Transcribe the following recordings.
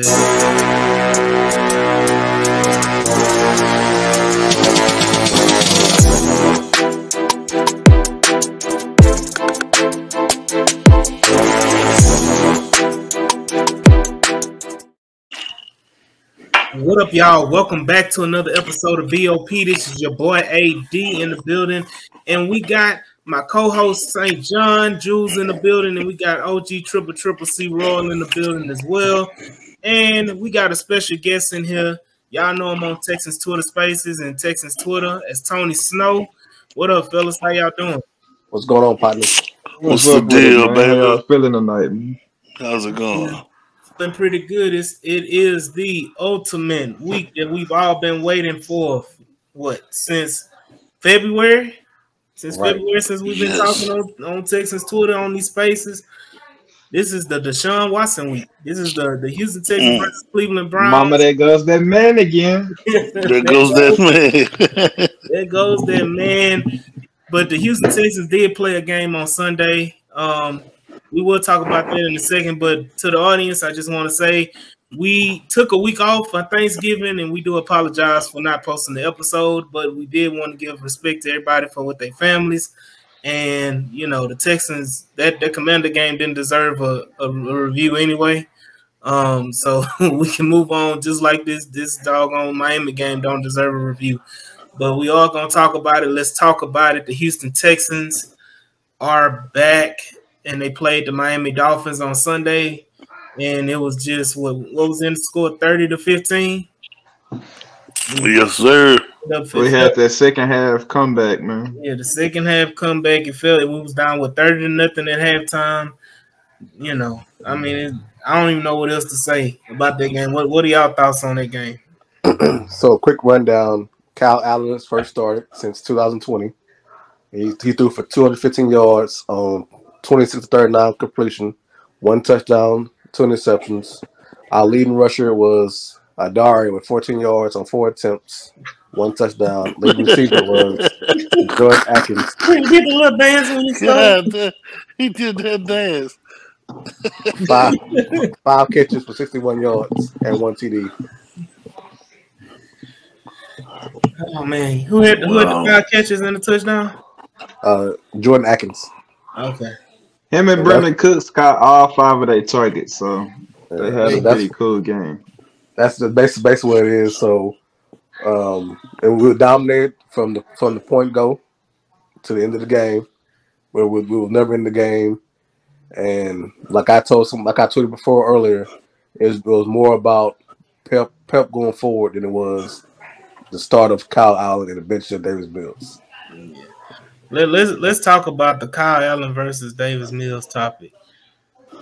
What up, y'all? Welcome back to another episode of B.O.P. This is your boy AD in the building, and we got my co-host St. John Jules in the building, and we got OG Triple C Royal in the building as well. And we got a special guest in here. Y'all know him on Texans Twitter Spaces and Texans Twitter as Tony Snow. What up, fellas? How y'all doing? What's going on, partner? What's the deal, man? How y'all feeling tonight, man? How's it going? Been pretty good. It is the ultimate week that we've all been waiting for. What, since February? Since we've been talking on Texans Twitter on these spaces. This is the Deshaun Watson week. This is the Houston Texans versus Cleveland Browns. Mama, there goes that man again. There goes that man. There goes that man. But the Houston Texans did play a game on Sunday. We will talk about that in a second, but to the audience, I just want to say we took a week off for Thanksgiving, and we do apologize for not posting the episode, but we did want to give respect to everybody for with their families. And, you know, the Texans, that Commander game didn't deserve a review anyway. So we can move on just like this doggone Miami game don't deserve a review. But we are going to talk about it. Let's talk about it. The Houston Texans are back. And they played the Miami Dolphins on Sunday, and it was just what was in the score, 30-15. Yes, sir. We had that second half comeback, man. Yeah, the second half comeback. It felt we was down with 30-0 at halftime. You know, I mean, I don't even know what else to say about that game. What are y'all thoughts on that game? So, quick rundown. Kyle Allen's first start since 2020. He threw for 215 yards on 26 39 completion, 1 touchdown, 2 interceptions. Our leading rusher was Adari with 14 yards on 4 attempts, 1 touchdown. Leading receiver was Jordan Atkins. He did a little dance when he started. He did that dance. 5 catches for 61 yards and 1 TD. Oh man, who had the 5 catches and the touchdown? Jordan Atkins. Okay. Him and Brandon Cooks got all 5 of their targets, so they had a pretty cool game. That's the basically what it is. So, and we were dominated from the point go to the end of the game, where we were never in the game. And like I tweeted before earlier, it was more about Pep going forward than it was the start of Kyle Allen and the bench of Davis Mills. Yeah. Let's talk about the Kyle Allen versus Davis Mills topic.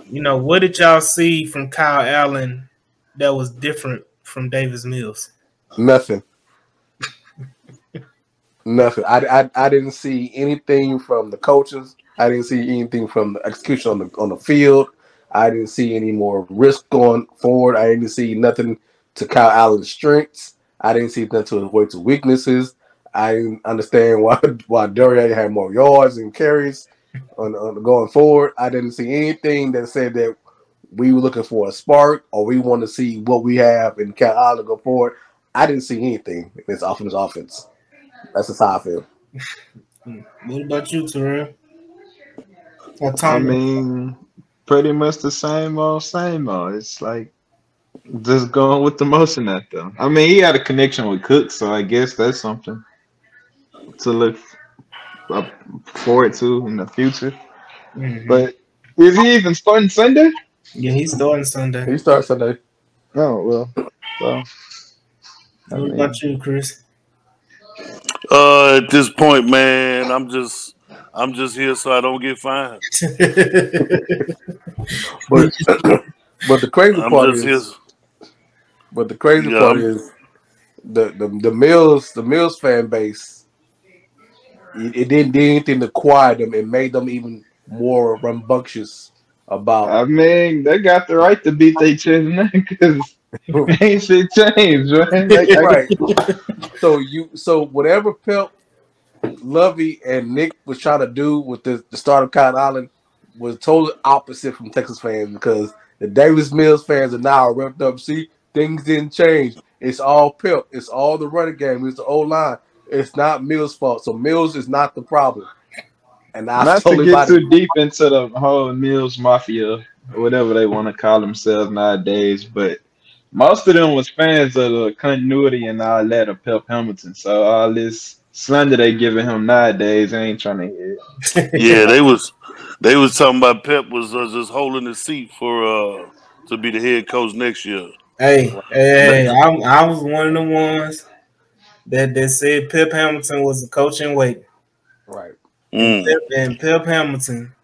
You know, what did y'all see from Kyle Allen that was different from Davis Mills? Nothing. Nothing. I didn't see anything from the coaches. I didn't see anything from the execution on the field. I didn't see any more risk going forward. I didn't see nothing to Kyle Allen's strengths. I didn't see nothing to weaknesses. I didn't understand why Durier had more yards and carries on going forward. I didn't see anything that said that we were looking for a spark or we want to see what we have in Kyle Allen go forward. I didn't see anything in this offense. That's just how I feel. What about you, Terrell? I mean, pretty much the same old. It's like just going with the motion at them. I mean, he had a connection with Cook, so I guess that's something to look forward to in the future. Mm-hmm. But is he even starting Sunday? Yeah, he's starting Sunday. He starts Sunday. Oh, well. So, what about you, Chris? At this point, man, I'm just here so I don't get fined. But the crazy part is, the Mills fan base. It didn't do anything to quiet them. It made them even more rambunctious about. I mean, they got the right to beat their chest now because ain't shit changed, right? Right. So whatever Pep, Lovey, and Nick was trying to do with the start of Kyle Allen was totally opposite from Texas fans because The Davis Mills fans are now revved up. See, things didn't change. It's all Pip. It's all the running game. It's the O line. It's not Mills' fault. So Mills is not the problem. And I Not to totally get buy too it. deep into the whole Mills Mafia, or whatever they want to call themselves nowadays, but most of them was fans of the continuity and all that of Pep Hamilton. So all this slander they giving him nowadays, I ain't trying to hear it. Yeah, they was talking about Pep was just holding the seat for to be the head coach next year. I was one of the ones that said Pep Hamilton was the coach in waiting. Right. And Mm. Pep Hamilton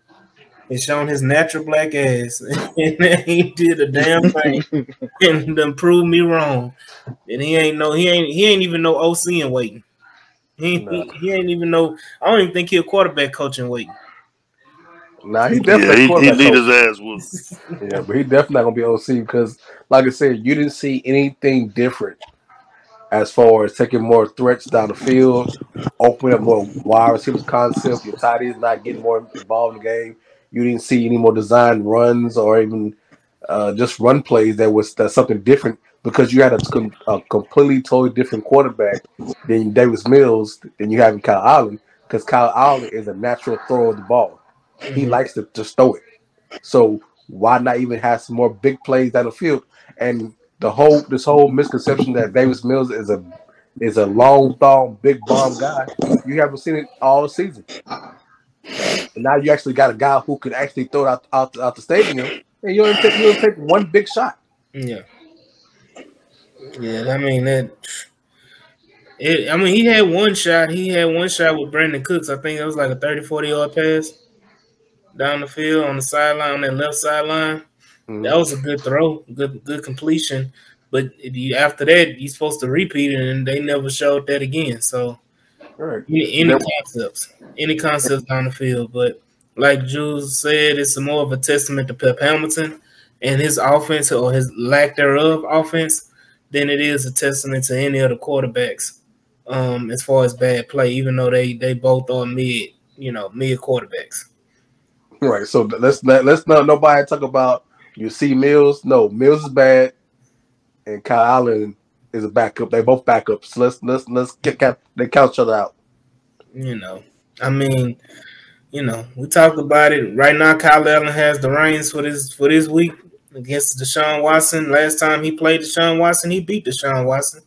has shown his natural black ass, and he did a damn thing, and done proved me wrong. And he ain't even no OC in waiting. Nah. He ain't even know. I don't even think he a quarterback coach in waiting. Nah, he Yeah, definitely a he quarterback need coach. his ass whooped. Yeah, but he definitely not gonna be OC because, like I said, you didn't see anything different as far as taking more threats down the field, opening up more wide receivers concept. Your tight ends not getting more involved in the game. You didn't see any more design runs or even just run plays that's something different because you had a completely totally different quarterback than Davis Mills than you have in Kyle Allen because Kyle Allen is a natural thrower of the ball. He Mhm. likes to just throw it. So why not even have some more big plays down the field? And this whole misconception that Davis Mills is a long throw, big bomb guy. You haven't seen it all season. And now you actually got a guy who can actually throw it out the stadium, and you only take one big shot. Yeah, yeah. I mean that. He had one shot. He had one shot with Brandon Cooks. I think it was like a 30, 40-yard pass down the field on the sideline, on that left sideline. That Mm-hmm. was a good throw, good completion. But after that, you're supposed to repeat it, and they never showed that again. So All right. any concepts down the field. But like Jules said, it's more of a testament to Pep Hamilton and his offense or his lack thereof offense than it is a testament to any other quarterbacks. As far as bad play, even though they both are mid quarterbacks. Right. So let's not nobody talk about you see Mills. No, Mills is bad, and Kyle Allen is a backup. They both backups. Let's they count each other out. You know, I mean, we talked about it. Right now, Kyle Allen has the reins for this week against Deshaun Watson. Last time he played Deshaun Watson, he beat Deshaun Watson.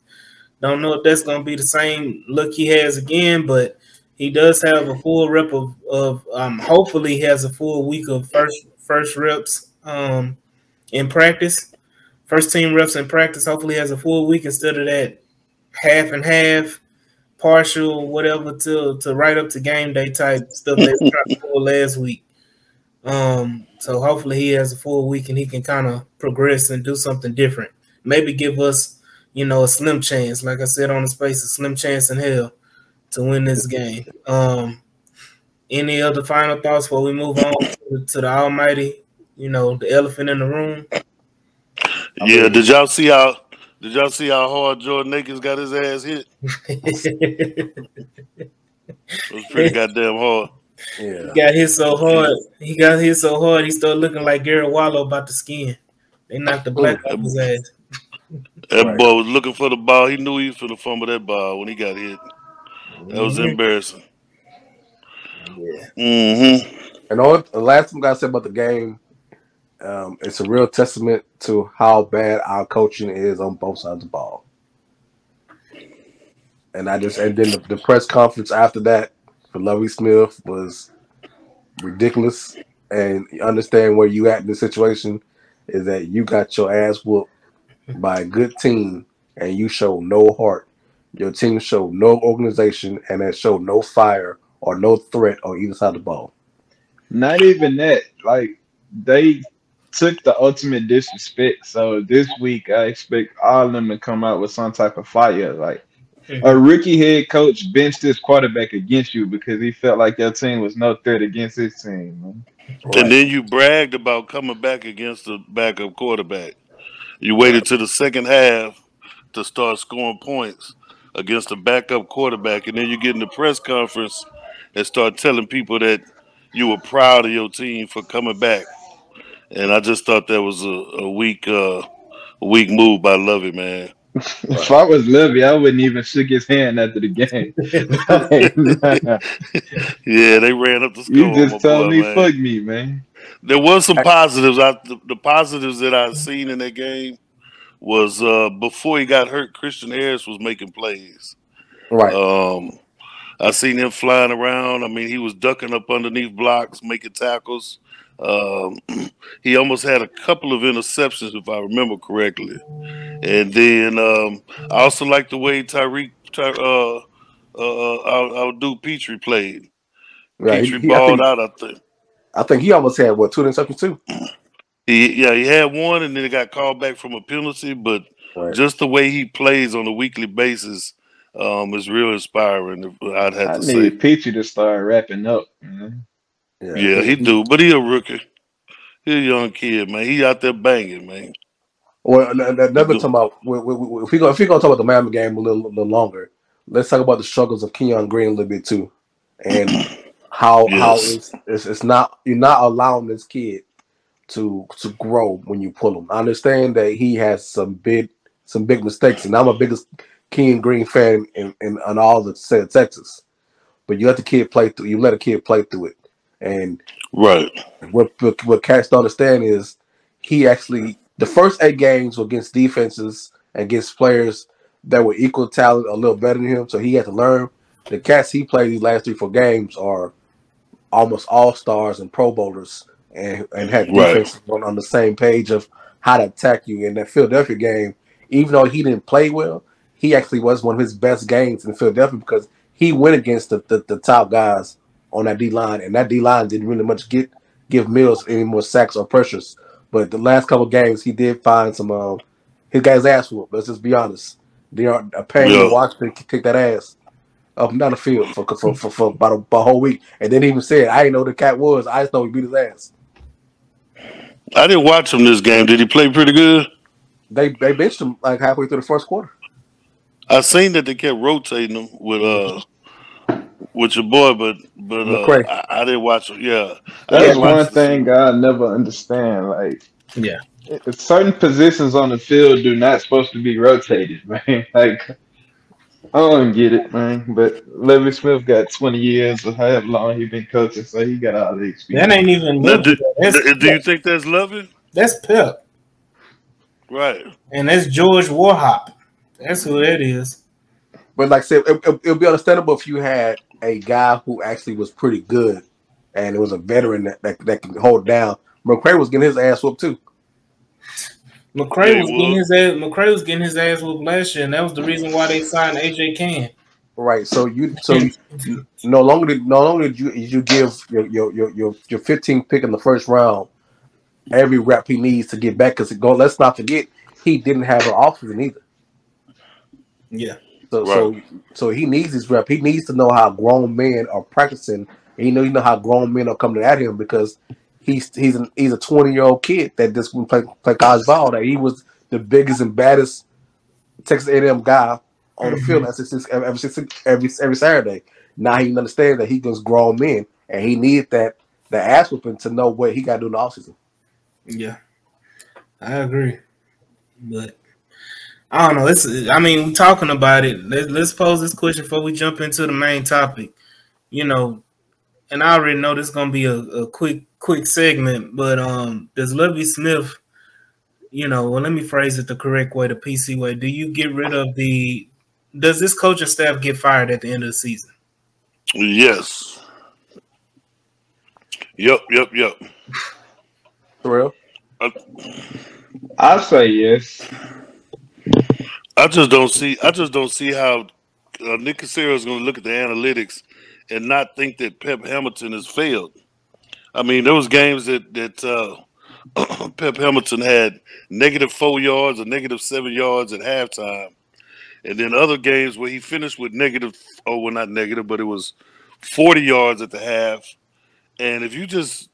Don't know if that's going to be the same look he has again, but he does have a full rep of hopefully he has a full week of first reps in practice. First team reps in practice. Hopefully he has a full week instead of that half and half, partial, whatever, to right up to game day type stuff they were trying to pull last week. So hopefully he has a full week and he can kind of progress and do something different. Maybe give us, a slim chance, like I said on the space, a slim chance in hell to win this game. Any other final thoughts before we move on to the almighty, the elephant in the room? Yeah, did y'all see how hard Jordan Akins got his ass hit? It was pretty goddamn hard. Yeah. He got hit so hard. He started looking like Gary Wallow about the skin. They knocked the black off his ass. That Right. boy was looking for the ball. He knew he was finna fumble that ball when he got hit. That was embarrassing. Yeah. Mm-hmm. And the last thing I said about the game, it's a real testament to how bad our coaching is on both sides of the ball. And then the press conference after that for Lovie Smith was ridiculous. And you understand where you at in the situation is that you got your ass whooped by a good team and you show no heart. Your team showed no organization and it showed no fire or no threat on either side of the ball. Not even that. Like they took the ultimate disrespect. So this week, I expect all of them to come out with some type of fire. Like a rookie head coach benched his quarterback against you because he felt like your team was no threat against his team. Man. And Right. then you bragged about coming back against the backup quarterback. You waited to the second half to start scoring points against the backup quarterback, and then you get in the press conference and start telling people that you were proud of your team for coming back and I just thought that was a weak move by Lovey, man. If I was Levy, I wouldn't even shook his hand after the game. Like, nah, Yeah, they ran up the you score on my just told boy, me man. fuck me, man. There was some positives. The positives that I seen in that game was before he got hurt, Christian Harris was making plays. Right. Um, I seen him flying around. I mean, he was ducking up underneath blocks, making tackles. Um, he almost had a couple of interceptions, if I remember correctly. And then I also like the way our dude Petrie played. Right. Petrie balled out, I think. I think he almost had what 2 interceptions too. He had one, and then it got called back from a penalty. But Right. just the way he plays on a weekly basis is real inspiring. I'd have I to say. need Peachy to start wrapping up, man. Yeah. Yeah, he do, but he a rookie. He a young kid, man. He out there banging, man. Well, He another go, talking about if we gonna talk about the Miami game a little longer, let's talk about the struggles of Keon Green a little bit too, and how yes, it's not you're not allowing this kid to grow when you pull him. I understand that he has some big mistakes, and I'm a biggest Keon Green fan in all the state of Texas. But you let the kid play through. You let a kid play through it, and right, what cats don't understand is he actually the first 8 games were against defenses and against players that were equal talent, a little better than him. So he had to learn. The cats he played these last 3-4 games are almost all stars and Pro Bowlers, and had right, defenses on the same page of how to attack you. In that Philadelphia game, even though he didn't play well, he actually was one of his best games in Philadelphia because he went against the top guys on that D line, and that D line didn't really much give Mills any more sacks or pressures. But the last couple of games, he did find some. His guy's ass whooped. Let's just be honest. They are a pain to yeah. watch him kick that ass up and down the field for about a whole week, and then even said, "I didn't know who the cat was. I just know he beat his ass." I didn't watch him this game. Did he play pretty good? They benched him like halfway through the first quarter. I seen that they kept rotating him with your boy, but McCray. I didn't watch him. Yeah, I That's didn't Yeah, watch one the Super. thing I never understand. Like, Yeah. certain positions on the field do not supposed to be rotated, man. Like, I don't get it, man. But Levy Smith got 20 years or however long he been coaching, so he got all the That experience. ain't even Now, Lil. do you think that's loving? That's Pep. Right. And that's George Warhop. That's who that is. but like I said, it'll be understandable if you had a guy who actually was pretty good, and it was a veteran that can hold down. McCray was getting his ass whooped too. Yeah, McCray he was getting was. his ass. McCray was getting his ass whooped last year, and that was the reason why they signed AJ Cann. Right. No longer did you give your 15th pick in the first round every rep he needs to get back because let's not forget he didn't have an offseason either. Yeah. So Right. so so he needs his rep. He needs to know how grown men are practicing. And you know how grown men are coming at him because he's a 20-year-old kid that just went play college ball. That he was the biggest and baddest Texas A&M guy on the field every Saturday. Now he understands that he gets grown men and he needed the ass whooping to know what he got to do in the offseason. Yeah. I agree. But I don't know. We're talking about it. Let's pose this question before we jump into the main topic. You know, and I already know this is gonna be a quick segment, but does Lovie Smith, well, let me phrase it the correct way, the PC way. Do you get rid of does this coaching staff get fired at the end of the season? Yes. Yep. For real? I, I say yes. I just don't see how Nick Casario is going to look at the analytics and not think that Pep Hamilton has failed. I mean, there was games that Pep Hamilton had -4 yards or -7 yards at halftime, and then other games where he finished with not negative, but it was 40 yards at the half. And if you just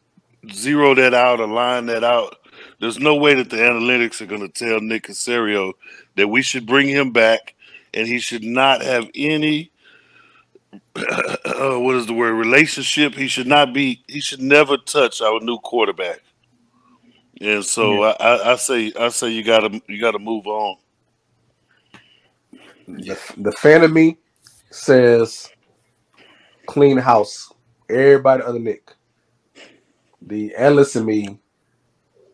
zero that out or line that out, there's no way that the analytics are going to tell Nick Casario that we should bring him back and he should not have any what is the word, relationship. He should never touch our new quarterback. And so I say you gotta move on. The fan of me says clean house. Everybody under Nick. The analyst in me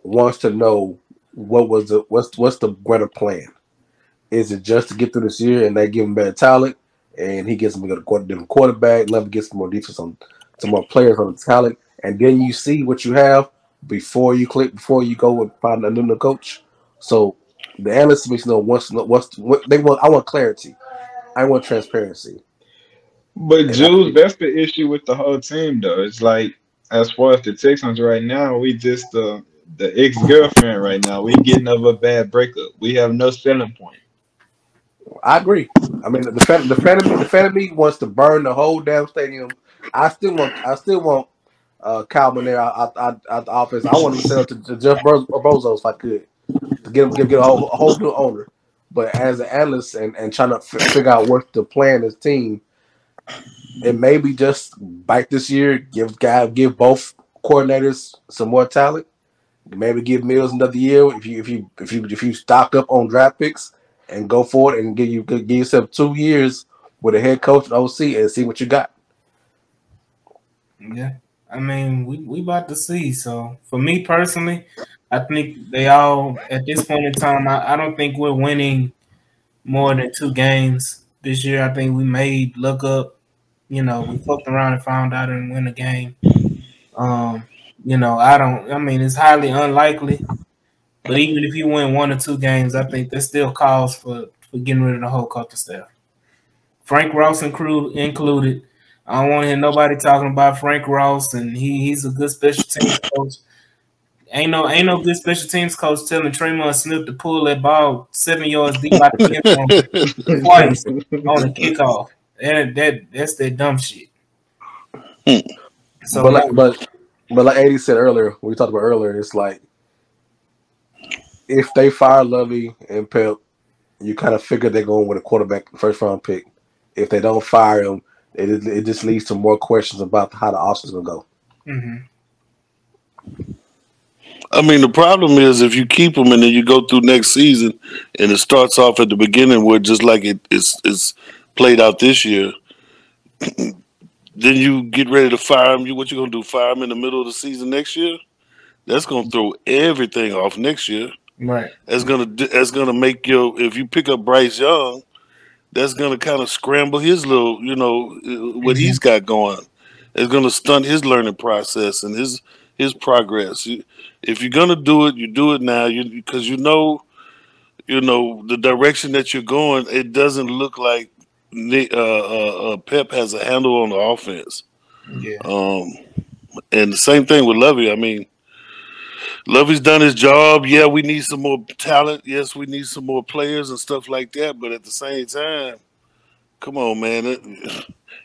wants to know what's the better plan. Is it just to get through this year and they give him better talent and he gets him a different quarterback, Love gets some more defense on some more players on the talent, and then you see what you have before you go and find a new coach. So the analysts makes know what they want. I want clarity. I want transparency. But And I Jules, think that's the issue with the whole team, though. It's like as far as the Texans right now, we just the ex girlfriend right now. We getting over a bad breakup. We have no selling point. I agree. I mean, the fan of me wants to burn the whole damn stadium. I still want Calvin there out the office. I want to sell to Jeff Bezos if I could to get a whole new owner. But as an analyst and trying to figure out what's the plan as team, it may be just bite this year. Give both coordinators some more talent. Maybe give Mills another year if you stock up on draft picks and go for it and give yourself 2 years with a head coach and OC and see what you got. Yeah, I mean, we about to see. So for me personally, I think they all at this point in time. I don't think we're winning more than 2 games this year. I think we may look up. We fucked around and found out and win a game. I don't. I mean, it's highly unlikely. But even if you win 1 or 2 games, I think that still calls for getting rid of the whole coaching staff. Frank Ross included. I don't want to hear nobody talking about Frank Ross, and he's a good special teams coach. Ain't no good special teams coach telling Tremont Smith to pull that ball 7 yards deep out the end zone twice on a kickoff. And that's that dumb shit. So but like Eddie said earlier, we talked about earlier, it's like if they fire Lovey and Pep, you kind of figure they're going with a quarterback first round pick. If they don't fire him, it just leads to more questions about how the offseason will go. Mm-hmm. I mean, the problem is if you keep them and then you go through next season and it starts off at the beginning where just like it's played out this year, then you get ready to fire him. What you gonna do? Fire him in the middle of the season next year? That's gonna throw everything off next year. Right. That's gonna make if you pick up Bryce Young, that's gonna kind of scramble his little, what he's got going. It's gonna stunt his learning process and his progress. If you're gonna do it, you do it now. Because the direction that you're going. It doesn't look like Pep has a handle on the offense. Yeah. And the same thing with Lovey. I mean, Lovey's done his job. Yeah, we need some more talent. Yes, we need some more players and stuff like that. But at the same time, come on, man.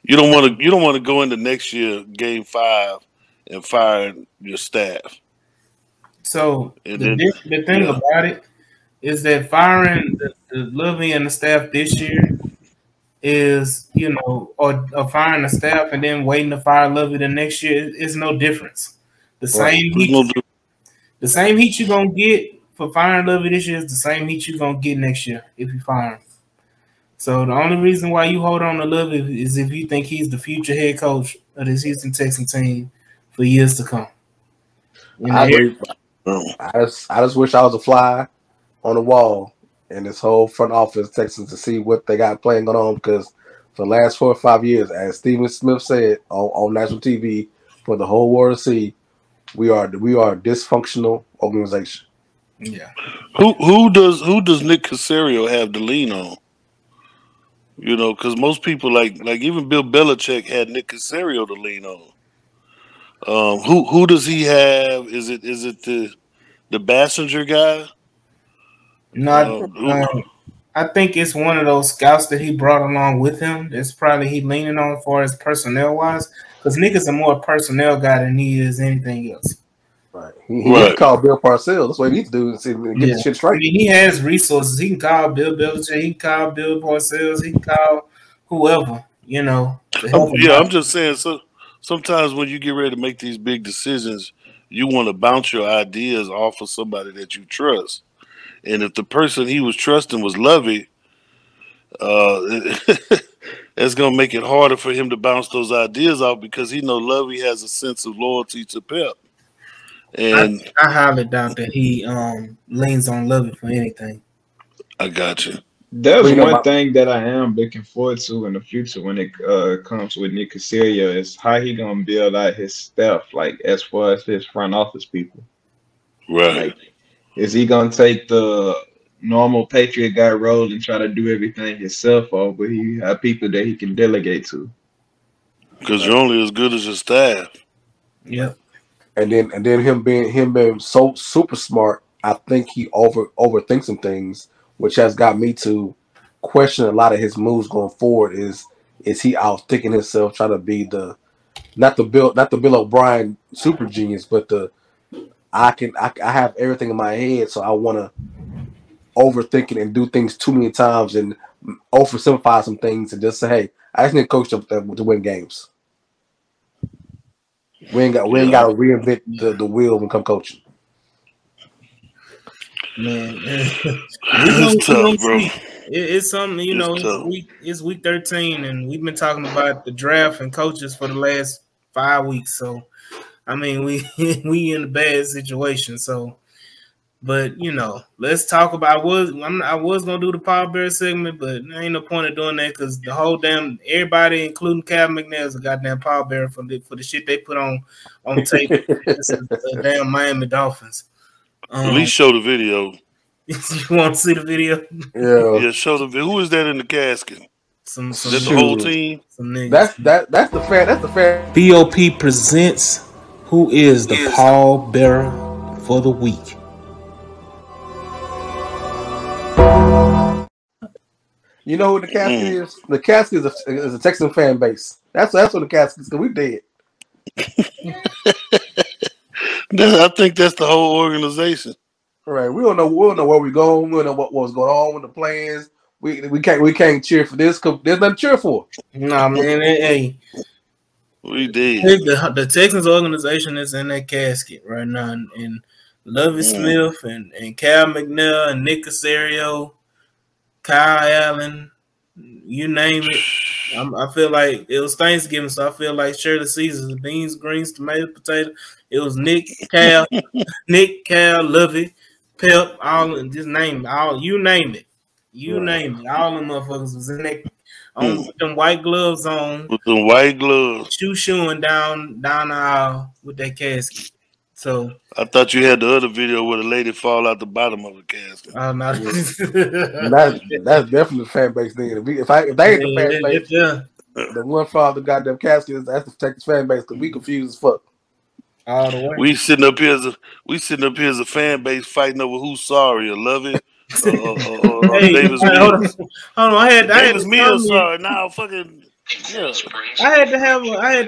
You don't want to go into next year, Game 5, and fire your staff. So the thing about it is that firing the Lovey and the staff this year is, or firing the staff and then waiting to fire Lovey the next year is no difference. The same heat you're gonna get for firing Lovey this year is the same heat you're gonna get next year if you fire him. So the only reason why you hold on to Lovey is if you think he's the future head coach of this Houston Texans team for years to come. I agree. I just wish I was a fly on the wall in this whole front office Texans to see what they got playing going on, because for the last 4 or 5 years, as Stephen Smith said on national TV for the whole world to see, we are a dysfunctional organization. Yeah. Who does Nick Caserio have to lean on? Because most people like even Bill Belichick had Nick Caserio to lean on. Who does he have? Is it the Bassinger guy? No, I think it's one of those scouts that he brought along with him. That's probably he leaning on as far as personnel wise, because Nick is a more personnel guy than he is anything else. Right. He called Bill Parcells. That's what he needs to do is get the shit straight. I mean, he has resources. He can call Bill Belichick. He can call Bill Parcells. He can call whoever, to help him out. I'm just saying. So sometimes when you get ready to make these big decisions, you want to bounce your ideas off of somebody that you trust. And if the person he was trusting was Lovey, that's gonna make it harder for him to bounce those ideas off because he know Lovey has a sense of loyalty to Pep. And I highly doubt that he leans on Lovey for anything. I got you. There's one thing that I am looking forward to in the future when it comes with Nick Casario is how he gonna build out his staff, like as far as his front office people. Right. Like, is he gonna take the normal Patriot guy role and try to do everything himself, or will he have people that he can delegate to? Because you're only as good as your staff. Yep. And then him being so super smart, I think he overthinks some things, which has got me to question a lot of his moves going forward. Is he outthinking himself, trying to be not the Bill O'Brien super genius, but I have everything in my head, so I want to overthink it and do things too many times and oversimplify some things and just say, hey, I just need to coach to win games. We ain't got to reinvent the wheel when it comes coaching. Man, it's tough, bro. It's something, you know. It's week 13, and we've been talking about the draft and coaches for the last 5 weeks. So, I mean, we in a bad situation. So, but you know, let's talk about. I was gonna do the Paul Bear segment, but there ain't no point in doing that because the whole damn everybody, including Cal McNair, is a goddamn Paul Bear for the shit they put on tape. It's a damn Miami Dolphins. At least show the video. You want to see the video? Yeah, show the video. Who is that in the casket? Some is that the whole team? Some niggas. That's the fan. B.O.P presents who is the Paul Bearer for the week. You know who the casket is? The casket is a Texan fan base. That's what the casket is. We dead. I think that's the whole organization. All right, we don't know where we're going. We don't know what's going on with the plans. We can't cheer for this because there's nothing to cheer for. Nah, man. Hey, we did. The Texans organization is in that casket right now, and Lovie Smith and Cal McNair and Nick Casario, Kyle Allen, you name it. I feel like it was Thanksgiving, so I feel like Shirley Caesars, beans, greens, tomato, potato. It was Nick, Cal, Lovey, Pep, all just name it. All you name it. Name it. All them motherfuckers was in that with them white gloves on. With them white gloves. Shoeing down the aisle with that casket. So I thought you had the other video where the lady fall out the bottom of the casket. Oh no. That's definitely the fan base thing. If they ain't the fan base, the one father goddamn casket, that's the Texas fan base because we confused as fuck. All the way. We sitting up here as a fan base fighting over who's sorry or love it. Davis Mills. Hold on, I had Davis Mills sorry. Now fucking yeah. I had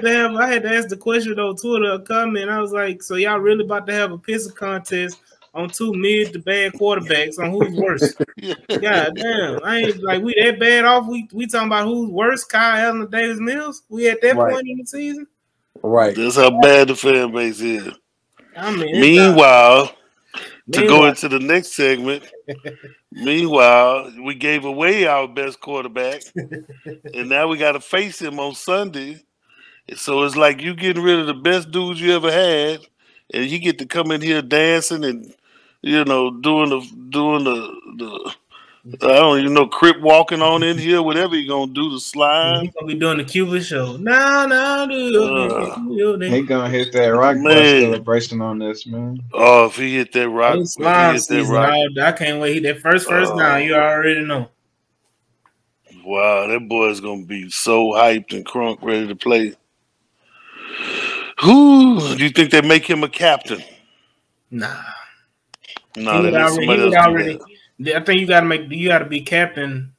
to ask the question on Twitter, a comment. I was like, so y'all really about to have a pissing contest on two mid to bad quarterbacks on who's worse? God damn, I ain't like we that bad off. We talking about who's worse, Kyle Allen or Davis Mills? We at that point in the season. Right. That's how bad the fan base is. I mean, Meanwhile, to go into the next segment, we gave away our best quarterback, and now we got to face him on Sunday. So it's like you getting rid of the best dudes you ever had, and you get to come in here dancing and doing the I don't even know, crip walking on in here, whatever you're gonna do, the slime. He's gonna be doing the Cuban show. No, dude. He gonna hit that rock celebration on this, man. Oh, if he hit that rock, I can't wait. That first down, you already know. Wow, that boy's gonna be so hyped and crunk, ready to play. Who do you think they make him a captain? Nah, they let somebody else do that. I think you gotta be captain.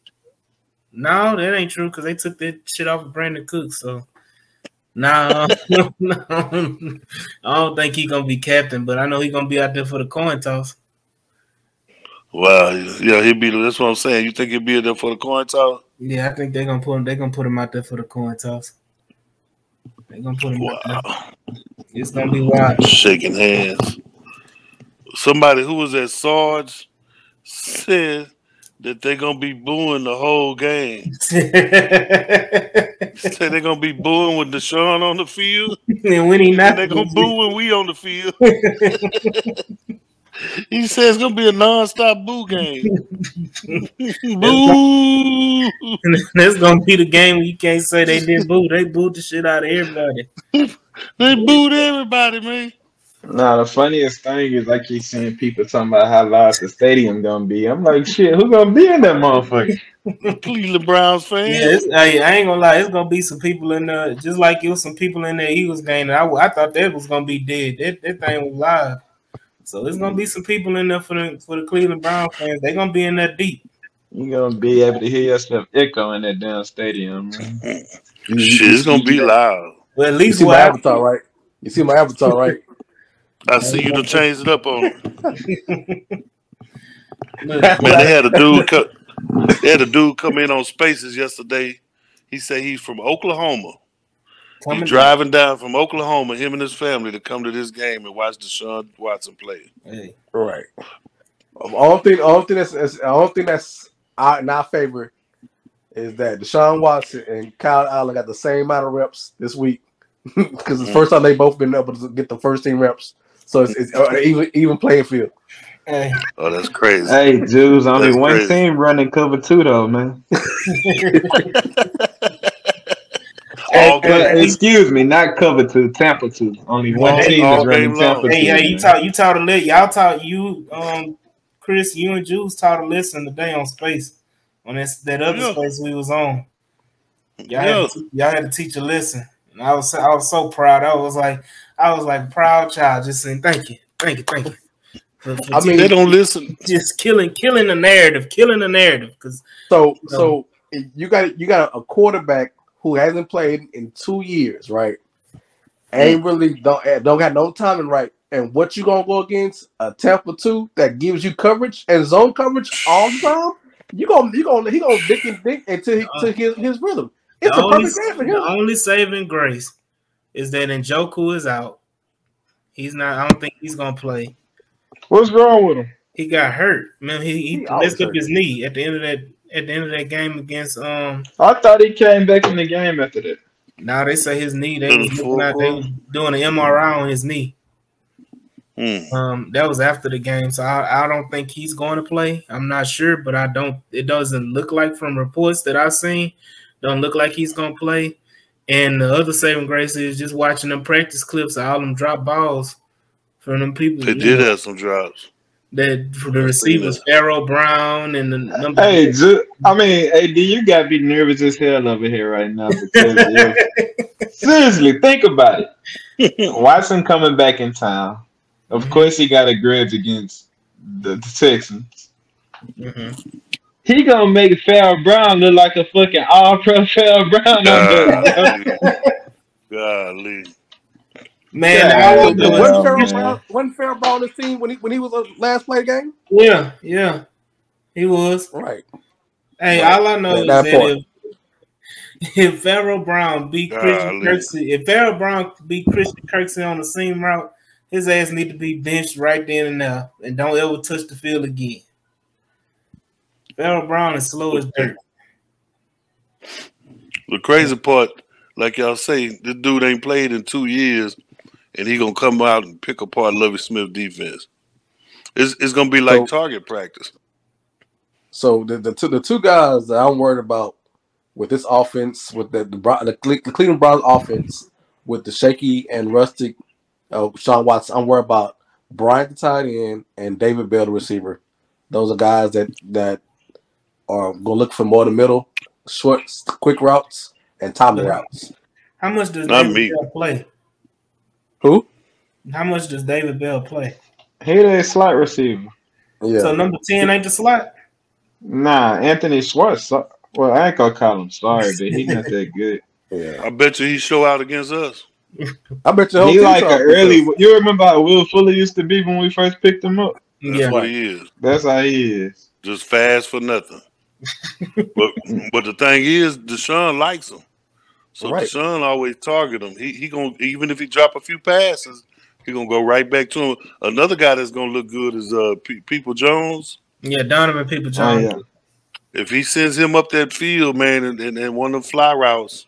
No, that ain't true because they took that shit off of Brandon Cooks. So no, I don't think he's gonna be captain, but I know he's gonna be out there for the coin toss. Wow, yeah, he'll be. That's what I'm saying. You think he'll be there for the coin toss? Yeah, I think they're gonna put him out there for the coin toss. They're gonna put him out there. It's gonna be wild. Shaking hands. Somebody who was at Sarge said that they're gonna be booing the whole game. Say they're gonna be booing with Deshaun on the field, And when he and not, they're gonna boo when we on the field. He says it's gonna be a non-stop boo game. Boo! That's gonna be the game where you can't say they didn't boo. They booed the shit out of everybody. They booed everybody, man. Nah, the funniest thing is I keep seeing people talking about how large the stadium gonna be. I'm like, shit, who gonna be in that motherfucker? Cleveland Browns fans. Yeah, I ain't gonna lie. It's gonna be some people in there, just like it was some people in the Eagles game. And I thought that was gonna be dead. That thing was live. So it's gonna be some people in there for the Cleveland Browns fans. They're gonna be in there deep. You gonna be able to hear yourself echo in that damn stadium, man. Shit, it's gonna be loud. Well, at You least see my avatar, right? You see my avatar, right? I see you to change it up on them. Look, Man, they had a dude come in on Spaces yesterday. He said he's from Oklahoma. He's driving down from Oklahoma, him and his family, to come to this game and watch Deshaun Watson play. Hey. Right. All thing that's in our favor is that Deshaun Watson and Kyle Allen got the same amount of reps this week because it's the first time they both been able to get the first team reps. So it's even playing field. Hey. Oh, that's crazy. Hey, Jews, only That's one crazy. team running cover 2 though, man. Excuse me, not cover 2, Tampa 2. Only one team is running Tampa 2. Hey, you taught a lesson. Y'all taught you, Chris, you and Jules taught a lesson today on Space, on that other Space we was on. Y'all had to teach a lesson. And I was so proud. I was like proud child, just saying thank you. For I mean, they don't listen. Just killing the narrative, because so you got a quarterback who hasn't played in 2 years, right? Ain't really don't got no timing right. And what you gonna go against a Tampa 2 that gives you coverage and zone coverage all the time? He gonna dick and dick until his rhythm. It's a perfect game for him. The only saving grace is that Njoku is out. He's not. I don't think he's gonna play. What's wrong with him? He got hurt. Man, he messed up his knee at the end of that game against I thought he came back in the game after that. Nah, they say his knee. They was doing an MRI on his knee. That was after the game, so I don't think he's going to play. I'm not sure, but it doesn't look like, from reports that I've seen, don't look like he's going to play. And the other saving grace is just watching them practice clips of all them drop balls from them people. They did have some drops. That for the receivers, Pharaoh Brown and the number. Hey, AD, you got to be nervous as hell over here right now. Because seriously, think about it. Watson coming back in town. Of course, he got a grudge against the Texans. Mm-hmm. He gonna make Pharaoh Brown look like a fucking all-pro Pharaoh Brown. Golly. Man, wasn't Pharaoh Brown on this team when he was a last play game? Yeah, he was. Right. Hey, all I know is that if Pharaoh Brown beat Christian Kirksey on the seam route, his ass need to be benched right then and there, and don't ever touch the field again. Pharaoh Brown is slow as dirt. The crazy part, like y'all say, this dude ain't played in 2 years, and he gonna come out and pick apart Lovie Smith defense. It's gonna be like target practice. So the two guys that I'm worried about with this offense, with the Cleveland Browns offense, with the shaky and rustic Sean Watson, I'm worried about Bryant the tight end and David Bell the receiver. Those are guys that are gonna look for more the middle, short, quick routes, and timely routes. How much does David Bell play? Who? How much does David Bell play? He's a slot receiver. Yeah. So number 10 ain't the slot? Nah, Anthony Schwartz. Well, I ain't gonna call him sorry, but he's not that good. Yeah. I bet you he show out against us. I bet you he like an early. You remember how Will Fuller used to be when we first picked him up? That's what he is. That's how he is. Just fast for nothing. but the thing is, Deshaun likes him. So Right. Deshaun always target him. He gonna, even if he drop a few passes, he gonna go right back to him. Another guy that's gonna look good is People Jones. Yeah, Donovan People Oh Jones. yeah. If he sends him up that field, man, and one of them fly routes,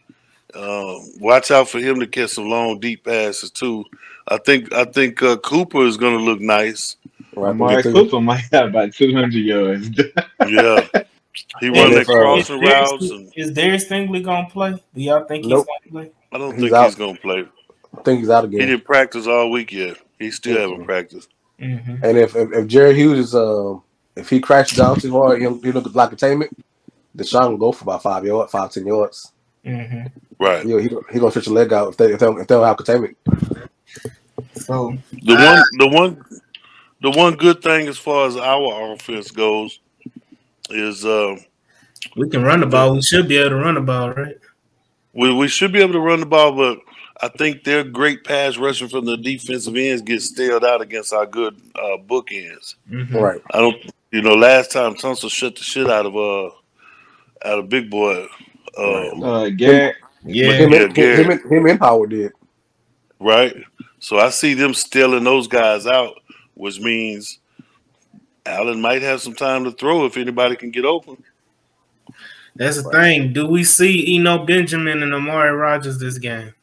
watch out for him to catch some long, deep passes too. I think Cooper is gonna look nice. Right. Gonna Amari get through. Cooper might have about 200 yards. Yeah, he Hey, run And that if crossing routes, and is Darius Stingley gonna play? Do y'all think he's nope, gonna play? I don't he's think he's out. gonna play. I think he's out He again. didn't practice all week yet. He still haven't Mm-mm. practiced. Mm-hmm. And if Jerry Hughes is if he crashes down too hard, he look like containment. Deshaun will go for about 5, 10 yards. Mm-hmm. Right. He gonna stretch your leg out if they don't have containment. So The one good thing as far as our offense goes is we can run the ball. We should be able to run the ball, right? we should be able to run the ball, but I think their great pass rushing from the defensive ends gets stalled out against our good bookends. Mm-hmm. Right. I don't, last time Tunsil shut the shit out of Big Boy. Right. Garrett. Yeah. Him and Howard did. Right. So I see them stealing those guys out, which means Allen might have some time to throw if anybody can get open. That's the thing. Do we see Eno Benjamin and Amari Rogers this game?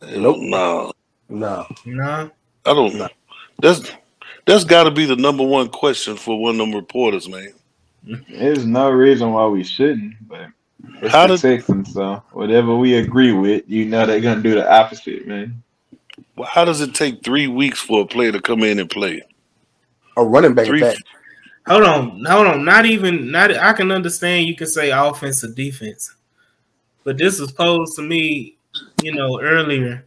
Nope. No. No. I don't know. That's got to be the number one question for one of them reporters, man. There's no reason why we shouldn't, but it's How the did- Texans, so whatever we agree with, they're gonna do the opposite, man. How does it take 3 weeks for a player to come in and play? A running back at that. Hold on. I can understand you can say offense or defense, but this was posed to me, earlier.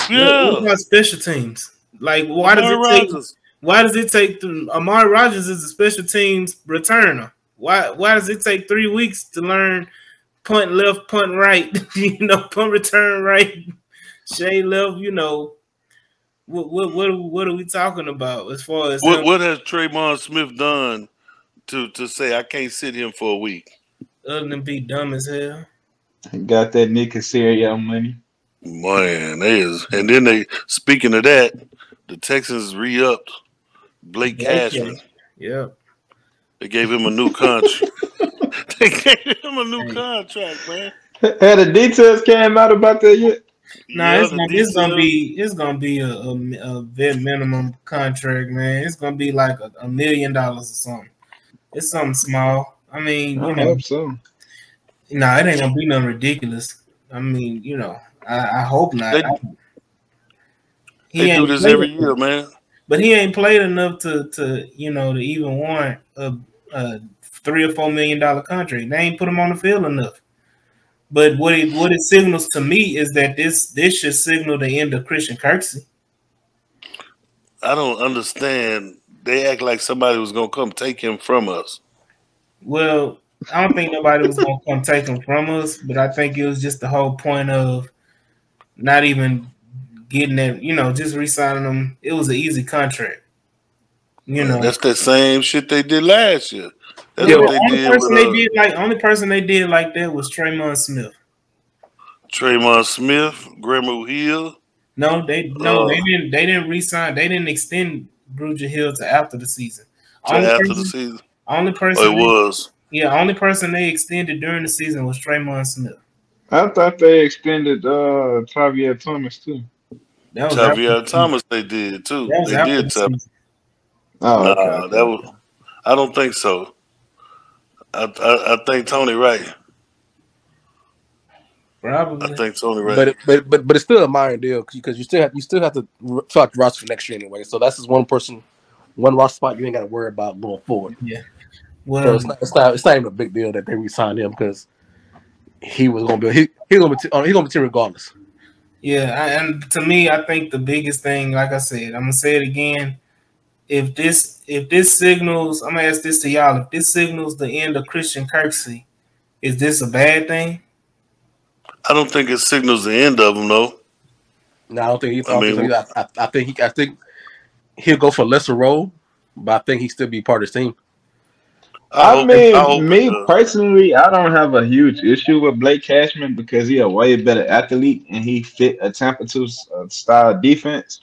Yeah. What about special teams? Like, why does it take Amari Rogers is a special teams returner? Why does it take 3 weeks to learn punt left, punt right, punt return right, shade left, what are we talking about as far as what has Trayvon Smith done to say I can't sit him for a week? Other than be dumb as hell. Got that Nick Casario money. Man, and then speaking of that, the Texans re-upped Blake Cashman. Yep. They gave him a new contract. Man. Had the details came out about that yet? It's gonna be a vet minimum contract, man. It's gonna be like $1 million or something. It's something small. I mean, I hope so. it ain't gonna be nothing ridiculous. I mean, I hope not. They do this every year, man. But he ain't played enough to even warrant a $3 or $4 million contract. They ain't put him on the field enough. But what it signals to me is that this should signal the end of Christian Kirksey. I don't understand. They act like somebody was gonna come take him from us. Well, I don't think nobody was gonna come take him from us, but I think it was just the whole point of not even getting that, just re-signing him. It was an easy contract. That's that same shit they did last year. That's what they did. Only person they did like that was Tremon Smith. Tremon Smith, Graham Hill. No, they didn't re-sign. They didn't extend Grugier Hill to after the season. The season. Only person. It was. Yeah, only person they extended during the season was Tremon Smith. I thought they extended Tavier Thomas too. Tavier Thomas they did too. They did. Oh, okay. I don't think so. I think Tony right. Probably. I think Tony right. But it's still a minor deal because you still have to talk to roster for next year anyway. So that's just one roster spot you ain't got to worry about going forward. Yeah. Well, so it's not even a big deal that they re-signed him because he was gonna be he's gonna be team regardless. Yeah, and to me, I think the biggest thing, like I said, I'm gonna say it again. If this signals, I'm gonna ask this to y'all. If this signals the end of Christian Kirksey, is this a bad thing? I don't think it signals the end of him, though. No, I don't think he's. I think he'll go for a lesser role, but I think he still be part of his team. I I mean, hope it me does. personally, I don't have a huge issue with Blake Cashman because he a way better athlete and he fit a Tampa 2 style defense.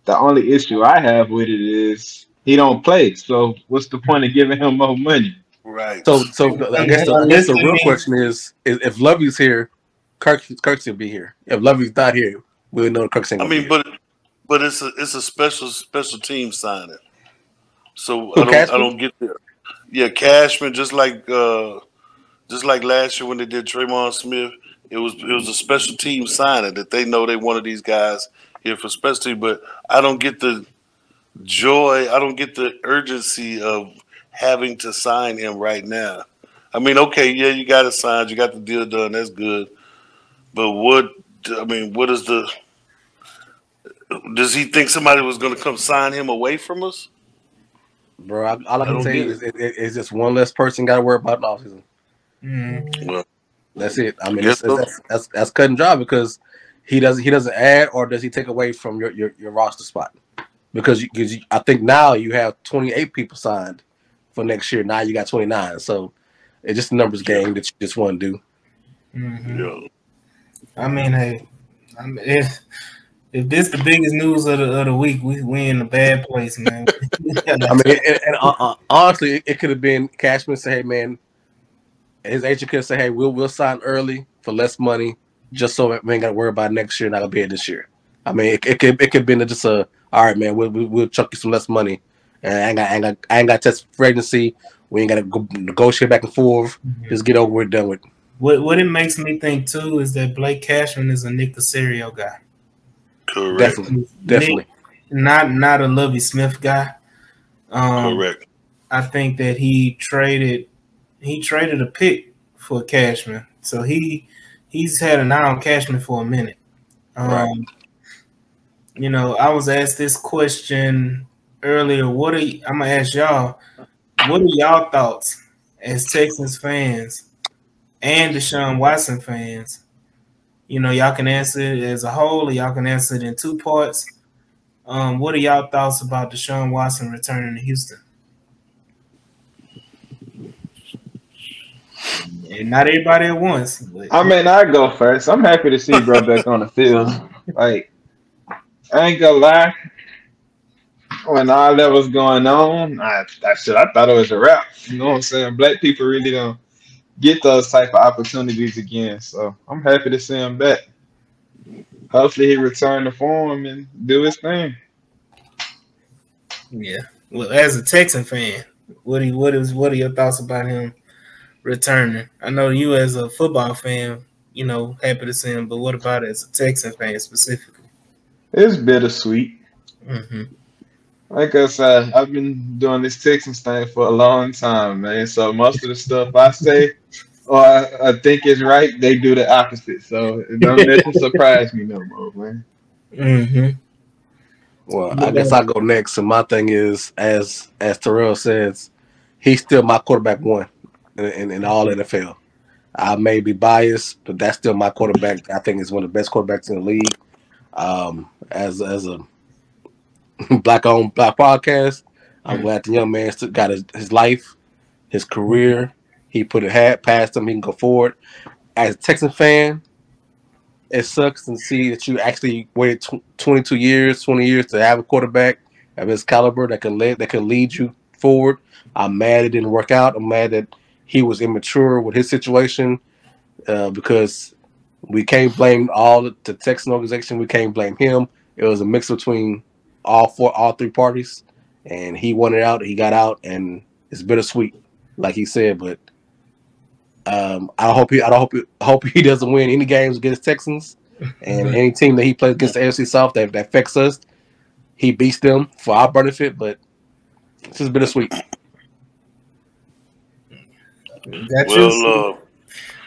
The only issue I have with it is he don't play. So what's the point of giving him more money? Right. So I I mean, guess unless the I real mean, question is if Lovey's here, Kirk's will be here. If Lovey's not here, we'll know Kirk's ain't I gonna be mean, here. but it's a special team signing. So Who I Cashman? don't get there. Yeah, Cashman, just like last year when they did Draymond Smith, it was a special team signing that they know they wanted these guys here for special team. But I don't get the joy. I don't get the urgency of having to sign him right now. I mean, okay, yeah, you got it signed, you got the deal done. That's good. But what? I mean, what is the? Does he think somebody was going to come sign him away from us? Bro, all I I can don't tell get you it. is it's just one less person got to worry about in the offseason. mm, Well, That's it. I I mean, guess so. that's cut and dry because he doesn't add or does he take away from your roster spot? Because I think now you have 28 people signed for next year. Now you got 29. So it's just a numbers Yeah, game that you just want to do. mm-hmm. yeah. I mean, hey, I mean, if this the biggest news of the week, we in a bad place, man. I mean, honestly, it could have been Cashman say, "Hey, man," his agent could say, "Hey, we'll sign early for less money, just so we ain't got to worry about next year. Not gonna be here this year." I mean, it could have been just a, all right, man, we'll chuck you some less money, and I ain't got to test for agency. We ain't got to go negotiate back and forth. Just get over it, done with. what it makes me think too is that Blake Cashman is a Nick Casario guy. Correct, Definitely, Nick, definitely. not a Lovey Smith guy. Um, correct. I think that he traded a pick for Cashman, so he's had an eye on Cashman for a minute. Right. Um, I was asked this question earlier. I'm gonna ask y'all? What are y'all thoughts as Texans fans and Deshaun Watson fans? Y'all can answer it as a whole, or y'all can answer it in two parts. What are y'all thoughts about Deshaun Watson returning to Houston? And not everybody at once, but I mean, I go first. I'm happy to see bro back on the field. Like, I ain't gonna lie. When all that was going on, I thought it was a wrap. You know what I'm saying? Black people really don't get those type of opportunities again. So I'm happy to see him back. Hopefully he return to form and do his thing. yeah. Well, as a Texan fan, what are your thoughts about him returning? I know you as a football fan, happy to see him, but what about as a Texan fan specifically? It's bittersweet. Mm-hmm. Like I said, I've been doing this Texans thing for a long time, man. So most of the stuff I say or I think is right, they do the opposite. So it don't nothing surprise me no more, man. Mm-hmm. Well, I guess I'll go next. And my thing is, as Terrell says, he's still my quarterback one in all NFL. I may be biased, but that's still my quarterback. I think he's one of the best quarterbacks in the league. As a black podcast, I'm glad the young man still got his life, his career. He put it hat past him. He can go forward. As a Texan fan, it sucks to see that you actually waited 22 years, 20 years to have a quarterback of his caliber that can lead you forward. I'm mad it didn't work out. I'm mad that he was immature with his situation because we can't blame all the Texan organization. We can't blame him. It was a mix between all three parties, and he wanted out. He got out, and it's bittersweet, like he said. But I hope he doesn't win any games against Texans, and any team that he plays against the AFC South that affects us, he beats them for our benefit. But it's just bittersweet. Got you.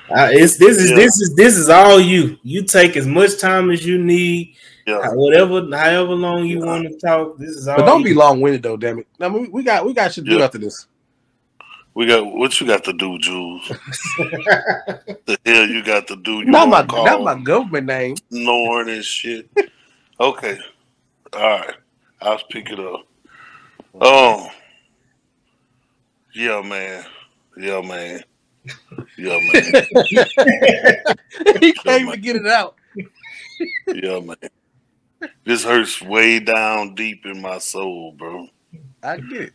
Well, It's this is yeah, this is all you. You take as much time as you need, yeah, however long you yeah, want to talk. This is But all don't be you. long winded though. Damn it! I mean, we got shit to do yeah. after this. We got what you got to do, Jules. The hell you got to do? You Not on my call, government name. snoring and shit. Okay, all right. I'll pick it up. Oh, Yeah, man. Yeah, man. Yeah, man. He Yeah, can't man. even get it out. Yeah, man. This hurts way down deep in my soul, bro. I get it.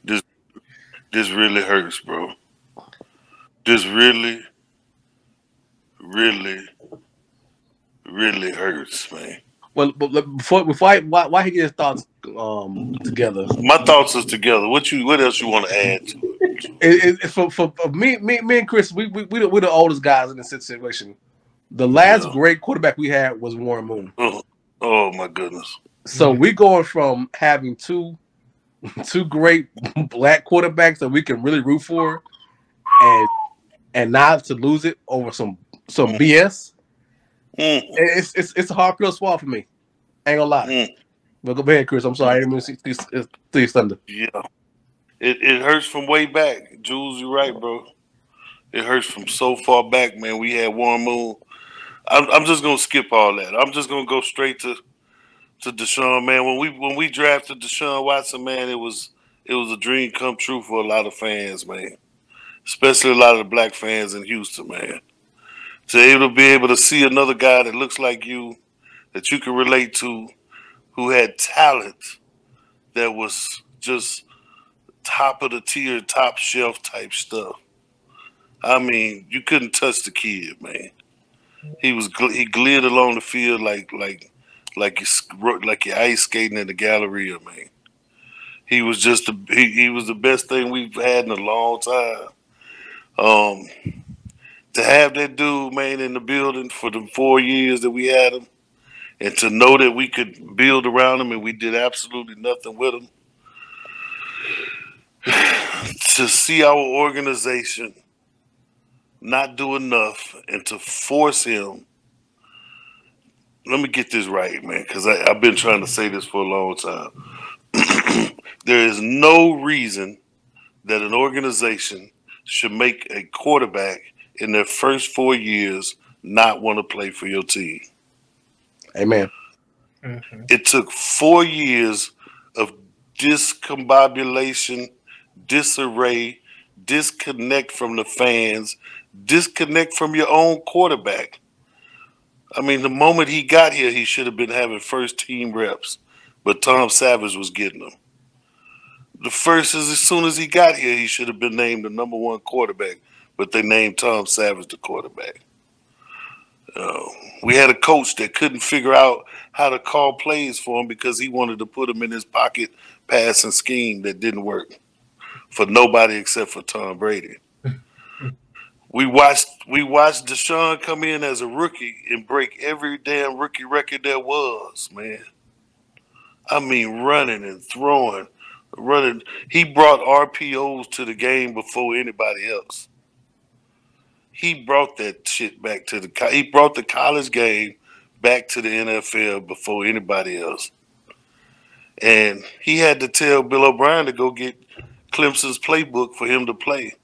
This really hurts, bro. This really, really, really hurts, man. Well, but before why he get his thoughts together. My thoughts is together. What else you want to add to it? For me and Chris, we're the oldest guys in this situation. The last Yeah. great quarterback we had was Warren Moon. Oh my goodness. So we going from having two great black quarterbacks that we can really root for, and not to lose it over some BS. It's a hard pill to swallow for me. Ain't gonna lie. But go ahead, Chris. I'm sorry, I didn't mean to steal your thunder. Yeah. It hurts from way back. Jules, you're right, bro. It hurts from so far back, man. We had Warren Moon. I'm just gonna skip all that. I'm just gonna go straight to Deshaun, man. When we drafted Deshaun Watson, man, it was a dream come true for a lot of fans, man. Especially a lot of the black fans in Houston, man. To be able to see another guy that looks like you, that you can relate to, who had talent that was just top of the tier, top shelf type stuff. I mean, you couldn't touch the kid, man. He glided along the field like you're ice skating in the Galleria, man. He was just he was the best thing we've had in a long time. To have that dude, man, in the building for the 4 years that we had him, and to know that we could build around him and we did absolutely nothing with him. To see our organization not do enough and to force him. Let me get this right, man, because I've been trying to say this for a long time. There is no reason that an organization should make a quarterback in their first 4 years not want to play for your team. Amen. It took 4 years of discombobulation, disarray, disconnect from the fans, disconnect from your own quarterback. I mean, the moment he got here, he should have been having first team reps, but Tom Savage was getting them. The first is as soon as he got here, he should have been named the number one quarterback, but they named Tom Savage the quarterback. We had a coach that couldn't figure out how to call plays for him because he wanted to put him in his pocket passing scheme that didn't work for nobody except for Tom Brady. We watched Deshaun come in as a rookie and break every damn rookie record there was, man. I mean, running and throwing, running. He brought RPOs to the game before anybody else. He brought that shit back to he brought the college game back to the NFL before anybody else. And he had to tell Bill O'Brien to go get Clemson's playbook for him to play.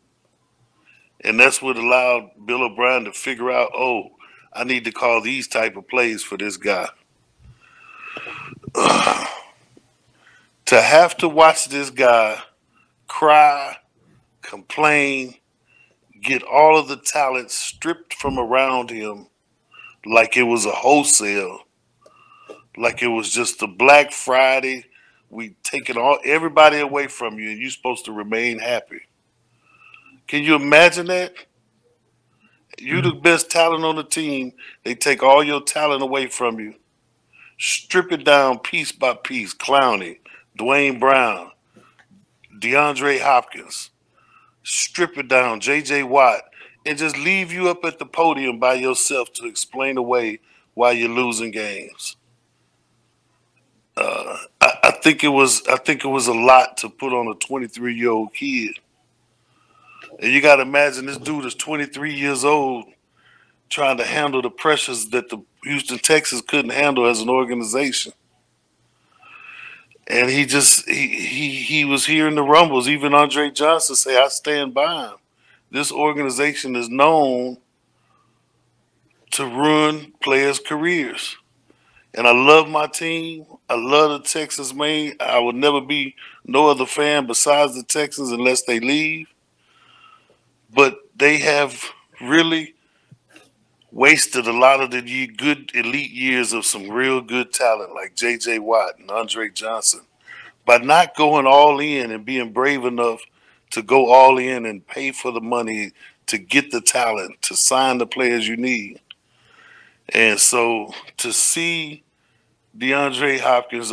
And that's what allowed Bill O'Brien to figure out, oh, I need to call these type of plays for this guy. To have to watch this guy cry, complain, get all of the talent stripped from around him like it was a wholesale, like it was just a Black Friday. We taking everybody away from you and you're supposed to remain happy. Can you imagine that? You're the best talent on the team. They take all your talent away from you, strip it down piece by piece. Clowney, Dwayne Brown, DeAndre Hopkins, strip it down, J.J. Watt, and just leave you up at the podium by yourself to explain away why you're losing games. I think it was a lot to put on a 23-year-old kid. And you got to imagine this dude is 23 years old trying to handle the pressures that the Houston Texans couldn't handle as an organization. And he was hearing the rumbles. Even Andre Johnson say, I stand by him. This organization is known to ruin players' careers. And I love my team. I love the Texans, man. I would never be no other fan besides the Texans unless they leave. but they have really wasted a lot of the good elite years of some real good talent like J.J. Watt and Andre Johnson by not going all in and being brave enough to go all in and pay for the money to get the talent, to sign the players you need. And so to see DeAndre Hopkins,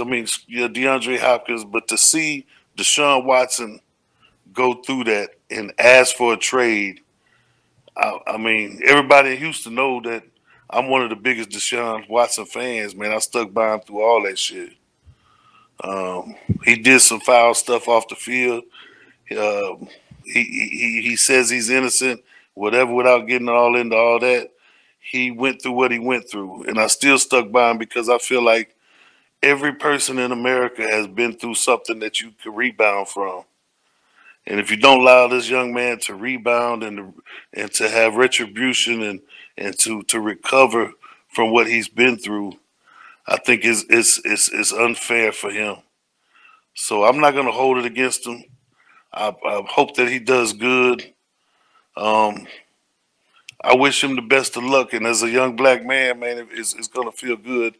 but to see Deshaun Watson go through that and ask for a trade, I mean, everybody in Houston know that I'm one of the biggest Deshaun Watson fans, man. I stuck by him through all that shit. He did some foul stuff off the field. Um, he says he's innocent, whatever, without getting all into all that. He went through what he went through, and I still stuck by him because I feel like every person in America has been through something that you could rebound from. And if you don't allow this young man to rebound and to have retribution and to recover from what he's been through, I think it's unfair for him. So I'm not going to hold it against him. I hope that he does good. Um, I wish him the best of luck. And as a young black man, man, it's going to feel good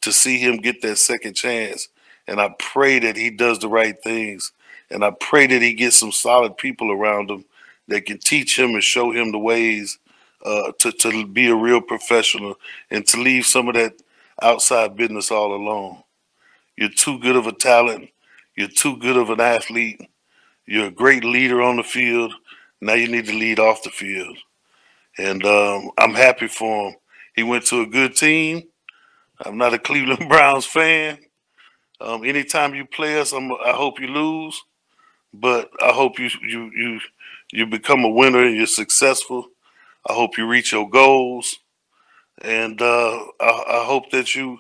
to see him get that second chance. And I pray that he does the right things. And I pray that he gets some solid people around him that can teach him and show him the ways to be a real professional and to leave some of that outside business all alone. You're too good of a talent. You're too good of an athlete. You're a great leader on the field. Now you need to lead off the field. And I'm happy for him. He went to a good team. I'm not a Cleveland Browns fan. Anytime you play us, I hope you lose, but I hope you become a winner and you're successful. I hope you reach your goals, and I hope that you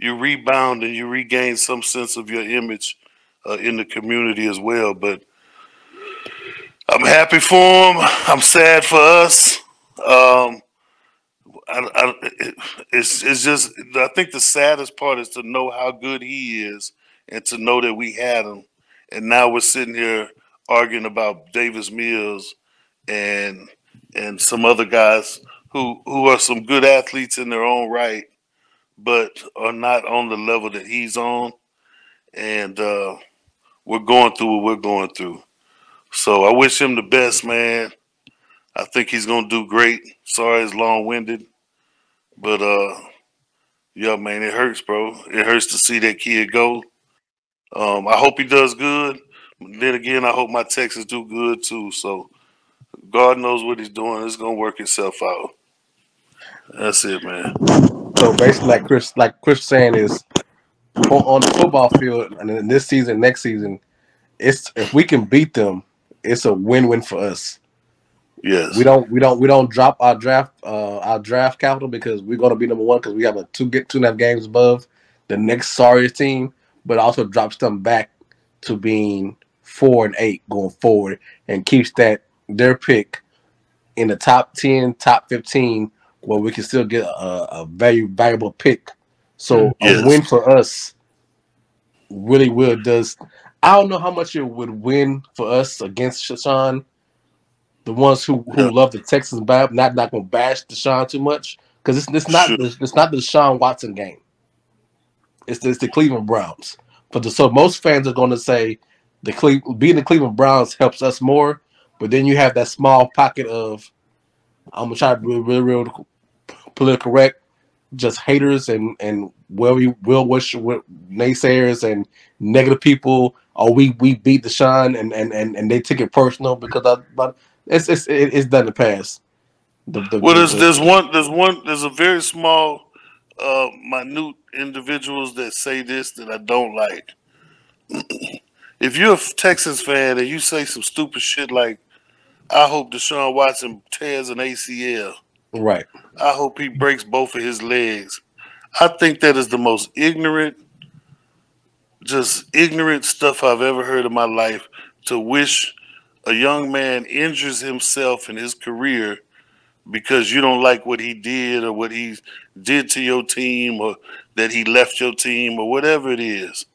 rebound and you regain some sense of your image in the community as well. But I'm happy for him. I'm sad for us. Um, it's just, I think the saddest part is to know how good he is and to know that we had him. And now we're sitting here arguing about Davis Mills and some other guys who are some good athletes in their own right, but are not on the level that he's on. And we're going through what we're going through. So I wish him the best, man. I think he's gonna do great. Sorry it's long winded. But yeah, man, it hurts, bro. It hurts to see that kid go. I hope he does good. But then again, I hope my Texans do good too. So God knows what he's doing. It's gonna work itself out. That's it, man. So basically, like Chris saying is on the football field, and in this season, next season, it's if we can beat them, it's a win-win for us. Yes. We don't drop our draft capital because we're going to be number one because we have 2.5 games above the next sorriest team, but also drops them back to being 4-8 going forward and keeps their pick in the top 10, top 15 where we can still get a very valuable pick. So a Yes. win for us really does. I don't know how much it would win for us against Deshaun. The ones who Yeah. love the Texans not going to bash Deshaun too much because it's not Sure. the Deshaun Watson game. It's the Cleveland Browns. So most fans are going to say being the Cleveland Browns helps us more, but then you have that small pocket of I'm gonna try to be real political correct, just haters and wish naysayers and negative people. Oh, we beat Deshaun and they took it personal because but it's done in the past. Well, there's a very small, minute individuals that say this that I don't like. If you're a Texans fan and you say some stupid shit like, I hope Deshaun Watson tears an ACL. Right. I hope he breaks both of his legs. I think that is the most ignorant stuff I've ever heard in my life, to wish a young man injures himself in his career because you don't like what he did or what he did to your team or that he left your team or whatever it is.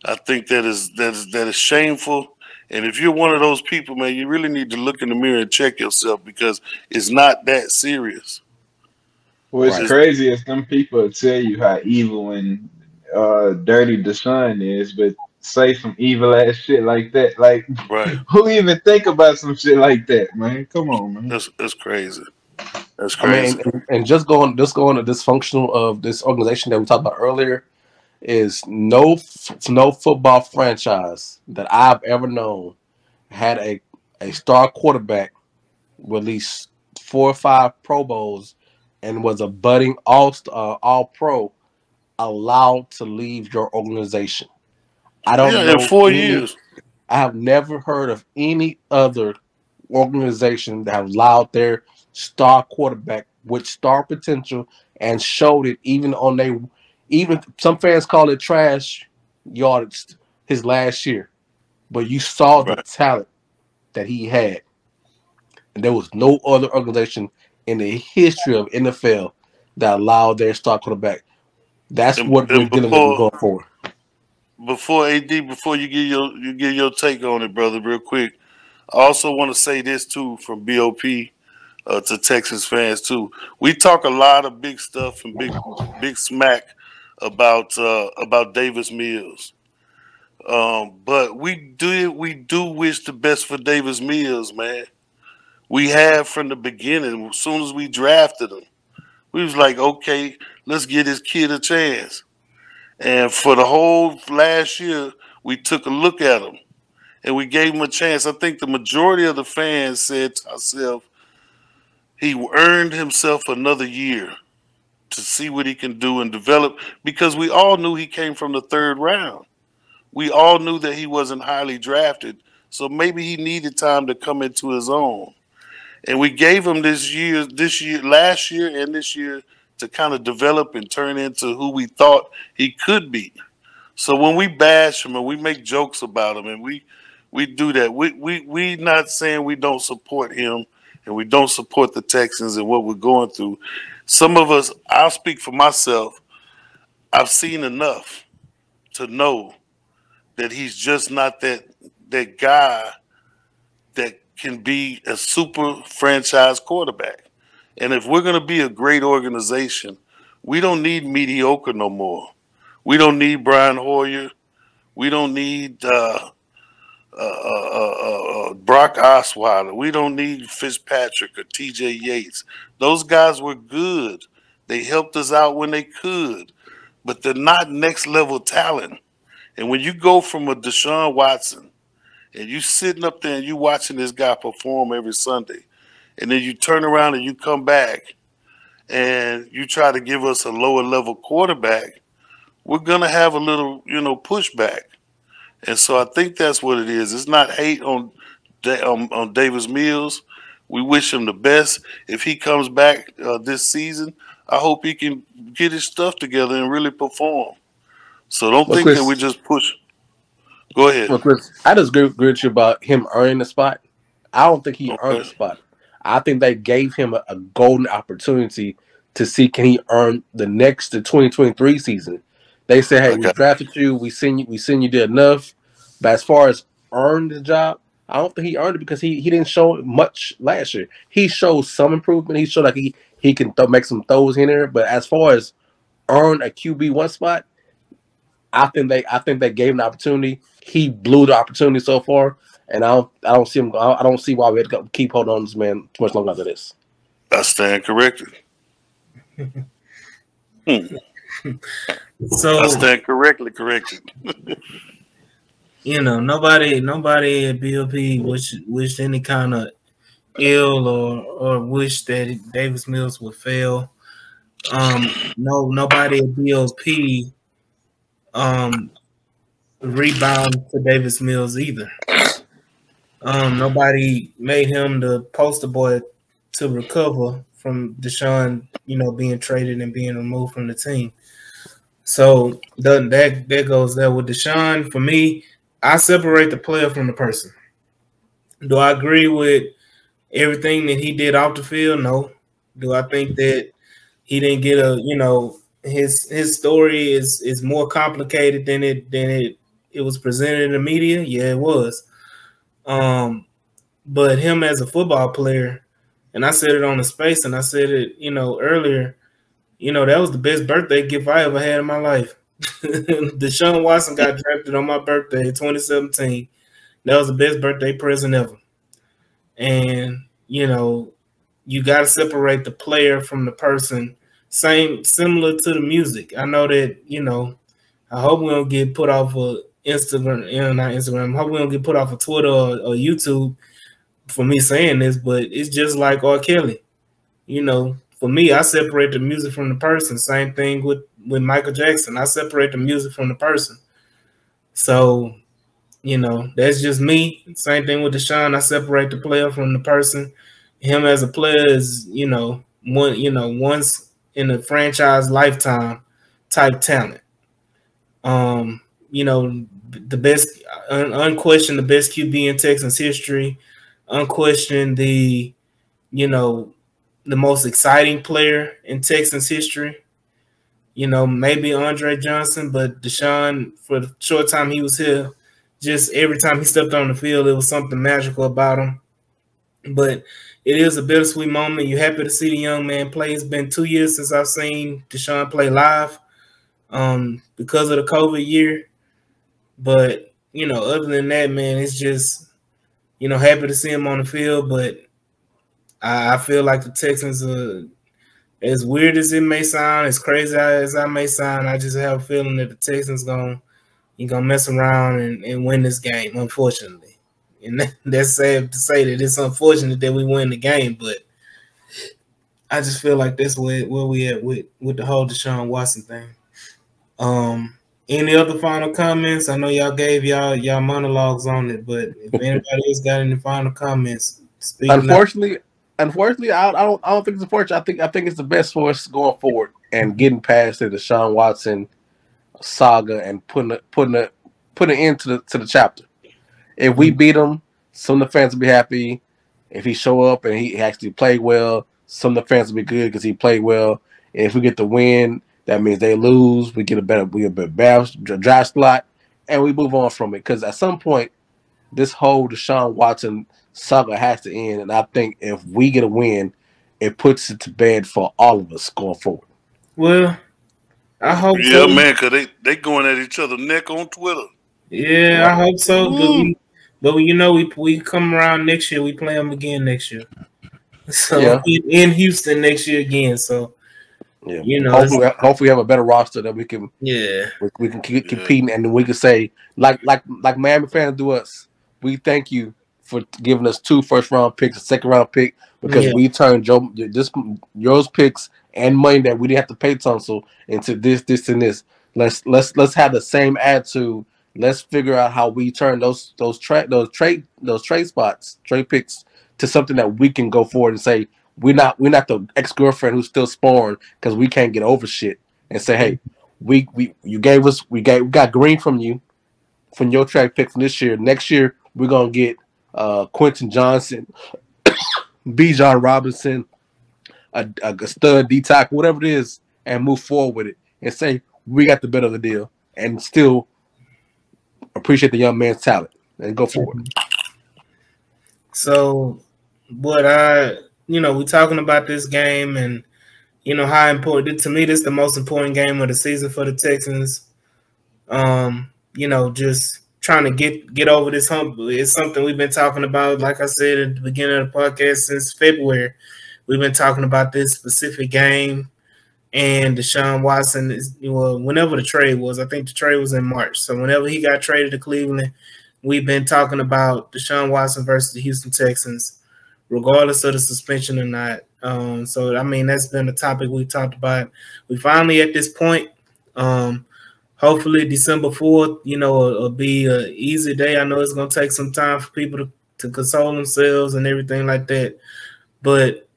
I think that is shameful, And if you're one of those people, man, you really need to look in the mirror and check yourself because it's not that serious. What's Right. crazy is them people tell you how evil and dirty Deshaun is, but say some evil ass shit like that. Like, Right. who even think about some shit like that, man? Come on, man. That's crazy. That's I mean, crazy. and just going to dysfunctional of this organization that we talked about earlier is no football franchise that I've ever known had a star quarterback with at least 4 or 5 Pro Bowls and was a budding all pro allowed to leave your organization. I don't Yeah, in know 4 years. I have never heard of any other organization that have allowed their star quarterback with star potential and showed it even some fans call it trash yardage his last year. But you saw the Right. talent that he had. And there was no other organization in the history of NFL that allowed their star quarterback. That's what we're And dealing with going forward. before AD, before you give your take on it, brother, real quick. I also want to say this too from B.O.P. To Texas fans too. We talk a lot of big stuff and big smack about Davis Mills. But we do wish the best for Davis Mills, man. We have from the beginning. As soon as we drafted him, we was like, okay, let's give this kid a chance. And for the whole last year, we took a look at him and we gave him a chance. I think the majority of the fans said to ourselves, he earned himself another year to see what he can do and develop because we all knew he came from the 3rd round. We all knew that he wasn't highly drafted. So maybe he needed time to come into his own. And we gave him last year and this year to kind of develop and turn into who we thought he could be. So when we bash him and we make jokes about him and we do that, we not saying we don't support him and we don't support the Texans and what we're going through. Some of us, I'll speak for myself, I've seen enough to know that he's just not that guy that can be a super franchise quarterback. And if we're going to be a great organization, we don't need mediocre no more. We don't need Brian Hoyer. We don't need Brock Osweiler. We don't need Fitzpatrick or T.J. Yates. Those guys were good. They helped us out when they could, but they're not next level talent. And when you go from a Deshaun Watson and you sitting up there and you watching this guy perform every Sunday, and then you turn around and you come back and you try to give us a lower level quarterback, we're gonna have a little, pushback. And so I think that's what it is. It's not hate on Davis Mills. We wish him the best. If he comes back this season, I hope he can get his stuff together and really perform. So don't Well, think that Chris, we just push. Go ahead. I just agree with you about him earning the spot. I don't think he earned the Okay. spot. I think they gave him a golden opportunity to see can he earn the 2023 season. They said, "Hey, we Okay. drafted you. We seen you did enough." But as far as earned the job, I don't think he earned it because he didn't show much last year. He showed some improvement. He showed like he can make some throws in there. But as far as earn a QB1 spot, I think they gave him the opportunity. He blew the opportunity so far, and I don't see him. I don't see why we have to keep holding on to this man too much longer after this. I stand corrected. So I stand corrected. nobody at B.O.P. wished any kind of ill or wish that Davis Mills would fail. Nobody at B.O.P. rebound to Davis Mills either. Nobody made him the poster boy to recover from Deshaun, being traded and being removed from the team. So that goes there with Deshaun. For me, I separate the player from the person. Do I agree with everything that he did off the field? No. Do I think that he didn't get his story is more complicated than it was presented in the media? Yeah, it was. But him as a football player, and I said it on the space, and I said it, earlier. That was the best birthday gift I ever had in my life. Deshaun Watson got drafted on my birthday in 2017. That was the best birthday present ever. And, you got to separate the player from the person. Similar to the music. I know that, I hope we don't get put off of Instagram, not Instagram. I hope we don't get put off of Twitter or YouTube for me saying this, but it's just like R. Kelly. For me, I separate the music from the person. Same thing with Michael Jackson. I separate the music from the person. So, that's just me. Same thing with Deshaun. I separate the player from the person. Him as a player is, once in a franchise lifetime type talent. The best, unquestioned, the best QB in Texans history. Unquestioned, the most exciting player in Texans history. Maybe Andre Johnson, but Deshaun, for the short time he was here, just every time he stepped on the field, it was something magical about him. But it is a bittersweet moment. You're happy to see the young man play. It's been 2 years since I've seen Deshaun play live because of the COVID year. But, other than that, man, it's just, happy to see him on the field. But I feel like the Texans are, as weird as it may sound, as crazy as I may sound, I just have a feeling that the Texans gonna mess around and win this game, unfortunately. And that's sad to say that it's unfortunate that we win the game, but I just feel like that's where we at with the whole Deshaun Watson thing. Any other final comments? I know y'all gave y'all monologues on it, but if anybody else got any final comments, speak. Unfortunately, I don't think it's unfortunate. I think it's the best for us going forward and getting past the Deshaun Watson saga and putting an end to the chapter. If we beat him, some of the fans will be happy. If he show up and he actually played well, some of the fans will be good because he played well. And if we get the win, that means they lose. We get a better draft slot, and we move on from it. Because at some point, this whole Deshaun Watson saga has to end. And I think if we get a win, it puts it to bed for all of us going forward. Well, I hope so. Yeah, man, because they going at each other neck on Twitter. Yeah, I hope so. But we come around next year. We play them again next year. So in Houston next year again. So hopefully we have a better roster that we can we can keep competing, and then we can say like Miami fans do us. We thank you for giving us 2 first-round picks, a second-round pick, because we turned yours picks and money that we didn't have to pay Tunsil into this, and this. Let's have the same attitude. Let's figure out how we turn those trade spots, trade picks, to something that we can go forward and say we're not the ex-girlfriend who's still sporing because we can't get over shit, and say, hey, we got green from you from your trade pick from this year. Next year we're gonna get Quentin Johnson, Bijan Robinson, a stud D-tackle, whatever it is, and move forward with it and say we got the better of the deal and still appreciate the young man's talent and go forward. So we're talking about this game and how important to me this is the most important game of the season for the Texans. Just trying to get over this hump. It's something we've been talking about, like I said at the beginning of the podcast, since February. We've been talking about this specific game. And Deshaun Watson whenever the trade was, I think the trade was in March. So whenever he got traded to Cleveland, we've been talking about Deshaun Watson versus the Houston Texans, regardless of the suspension or not. That's been a topic we talked about. We finally at this point. Hopefully December 4th, will be an easy day. I know it's going to take some time for people to console themselves and everything like that. But,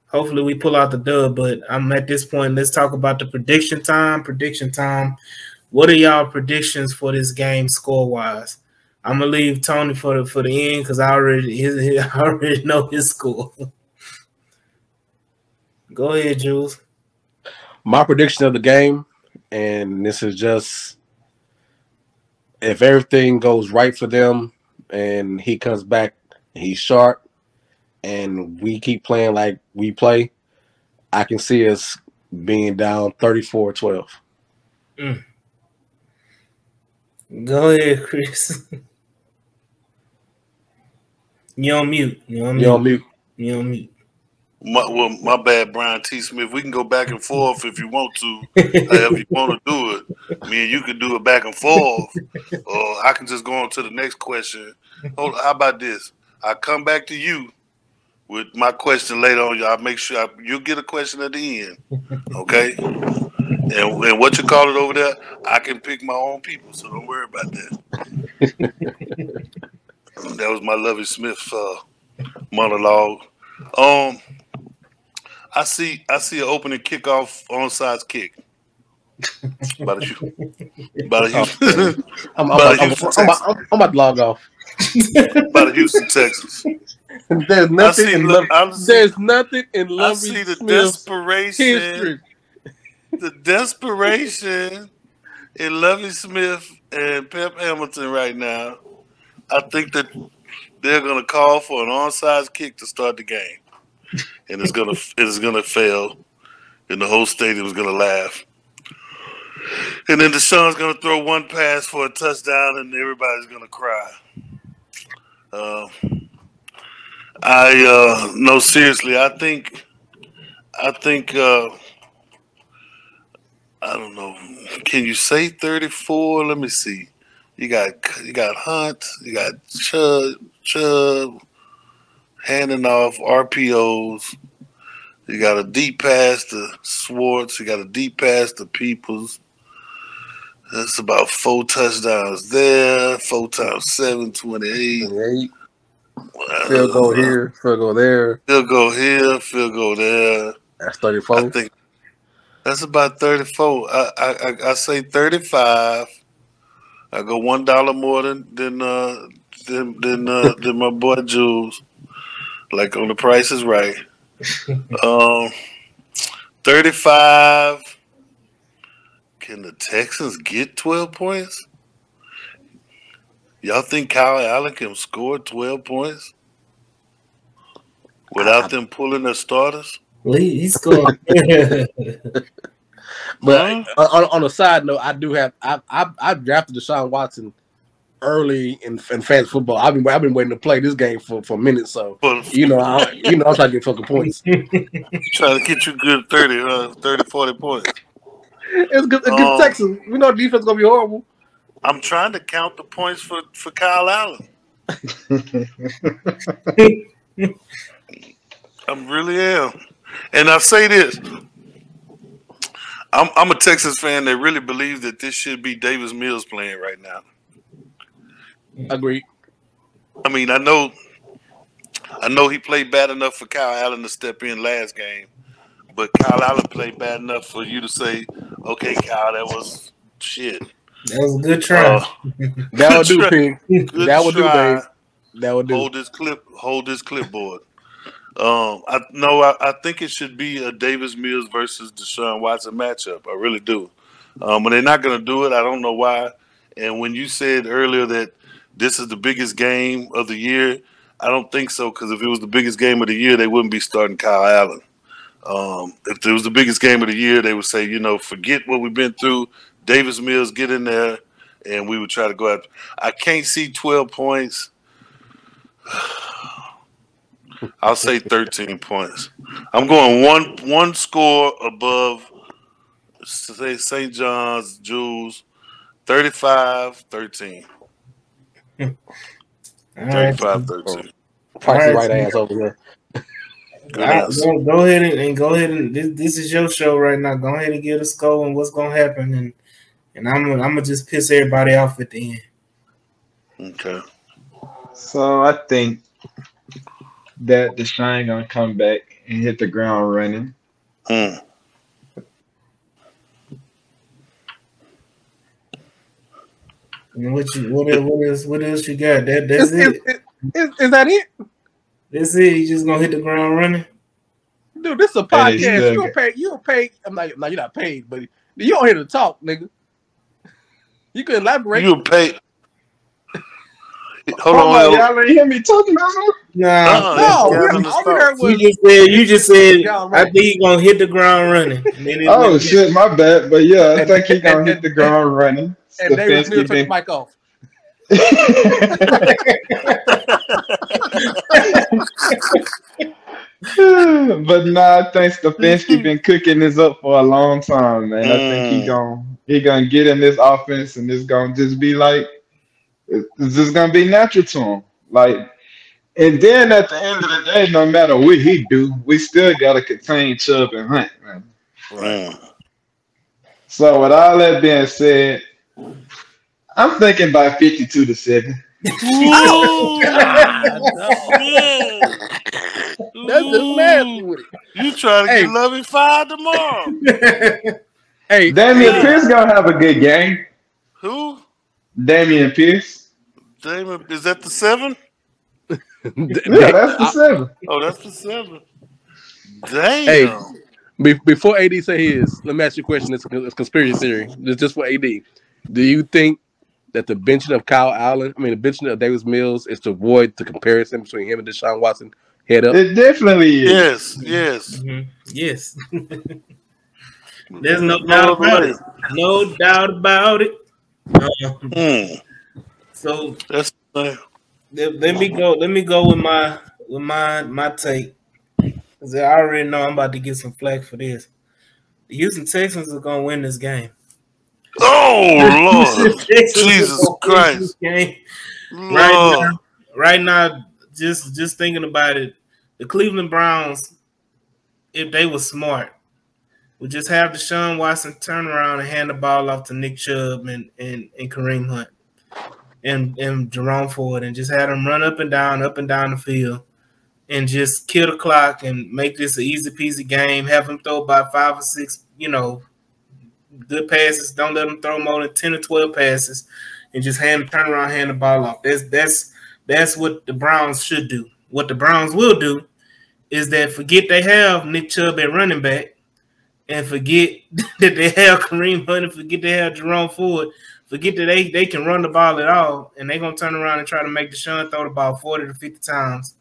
hopefully we pull out the dub. But I'm at this point. Let's talk about the prediction time. What are y'all predictions for this game score-wise? I'm going to leave Tony for the end because I already know his score. Go ahead, Jules. My prediction of the game, and this is just if everything goes right for them and he comes back and he's sharp, and we keep playing like we play, I can see us being down 34-12. Go ahead, Chris. You on mute. You on You on mute. mute? You on mute. My bad, Brian T. Smith. We can go back and forth if you want to, however you want to do it. Me and you can do it back and forth, or I can just go on to the next question. Hold on, how about this? I come back to you with my question later on. Y'all make sure you'll get a question at the end, okay? And what you call it over there, I can pick my own people, so don't worry about that. That was my Lovey Smith monologue. I see an opening kickoff onside kick. By the Houston Texans. I'm about to log off. By the Houston Texans. There's nothing in Lovey. There's nothing in I Lovey see the Smith's desperation. history. The desperation in Lovey Smith and Pep Hamilton right now. I think that they're going to call for an onside kick to start the game, and it's going to fail, and the whole stadium is going to laugh. And then Deshaun's going to throw one pass for a touchdown, and everybody's going to cry. No, seriously, I think. I don't know. Can you say 34? Let me see. You got Hunt. You got Chubb handing off RPOs. You got a deep pass to Swartz. You got a deep pass to Peoples. That's about 4 touchdowns there. 4 times 7, 28. 28. Field goal here, field goal there. Field goal here, field goal there. That's 34. I think that's about 34. I say 35. I go $1 more than my boy Jules. Like on The Price is Right. 35. Can the Texans get 12 points? Y'all think Kyle Allen can score 12 points without them pulling their starters? He's scored. But on a side note, I drafted Deshaun Watson early in fantasy football. I've been waiting to play this game for minutes, so I'm trying to get fucking points. Trying to get you good 30, 40 points. It's good Texans. We know defense gonna be horrible. I'm trying to count the points for Kyle Allen. I really am. And I say this. I'm a Texas fan that really believes that this should be Davis Mills playing right now. Agreed. I mean, I know he played bad enough for Kyle Allen to step in last game, but Kyle Allen played bad enough for you to say, okay, Kyle, that was shit. That was a good try. That would do, Ping. That would do, babe. That would do. Hold this clipboard. I think it should be a Davis Mills versus Deshaun Watson matchup. I really do. But they're not going to do it. I don't know why. And when you said earlier that this is the biggest game of the year, I don't think so, because if it was the biggest game of the year, they wouldn't be starting Kyle Allen. If it was the biggest game of the year, they would say, forget what we've been through. Davis Mills, get in there, and we would try to go after. I can't see 12 points. I'll say 13 points. I'm going one score above, say, St. John's, Jules, 35-13. 35-13. Price right ass over there. Go ahead and this is your show right now. Go ahead and give the score and what's gonna happen, and I'm gonna just piss everybody off at the end. Okay. So I think that Deshaun gonna come back and hit the ground running. And what else you got? That's it. Is that it? That's it. You just gonna hit the ground running? Dude, this is a podcast. You don't pay. I'm like, no, you're not paid, but you don't hear to talk, nigga. You can elaborate. You pay. Hold Hold on, on. y'all ain't hear me talking about him? Nah, No, Gathering the all we heard thoughts. was you just said John I Wright. think he's gonna hit the ground running. And then Oh shit, my bad. But yeah, I And think he gonna hit and the ground running. and Davis Mills Stefanski turned the been. mic off. But nah, I think Stefanski been cooking this up for a long time, man. I think he gonna get in this offense and it's gonna just be like it's just gonna be natural to him. Like, and then at the end of the day, no matter what he do, we still gotta contain Chubb and Hunt, man. Right. So with all that being said, I'm thinking about 52-7. Oh God, no. Yeah. That's just nasty with it. You trying to Hey, get Lovey fired tomorrow? hey, Damian AD. Pierce gonna have a good game. Who? Damian Pierce. Damon, is that the 7? Yeah, that's the 7. Oh, that's the 7. Hey, Damn. before AD say his, let me ask you a question. It's a conspiracy theory. Just for AD. Do you think that the benching of the benching of Davis Mills is to avoid the comparison between him and Deshaun Watson head up? It definitely is. Yes. Yes. There's no doubt about it. No doubt about it. So That's let me go. Let me go with my take. Cause I already know I'm about to get some flack for this. The Houston Texans are gonna win this game. Oh Lord, Jesus Christ! Game. Lord. Right now, just thinking about it, the Cleveland Browns, if they were smart, would just have Deshaun Watson turn around and hand the ball off to Nick Chubb and Kareem Hunt and Jerome Ford and just have them run up and down the field and just kill the clock and make this an easy peasy game. Have them throw about 5 or 6, good passes. Don't let them throw more than 10 or 12 passes and just turn around, hand the ball off. That's what the Browns should do. What the Browns will do is that forget they have Nick Chubb at running back and forget that they have Kareem Hunt and forget they have Jerome Ford. Forget that they can run the ball at all, and they're going to turn around and try to make Deshaun throw the ball 40 to 50 times,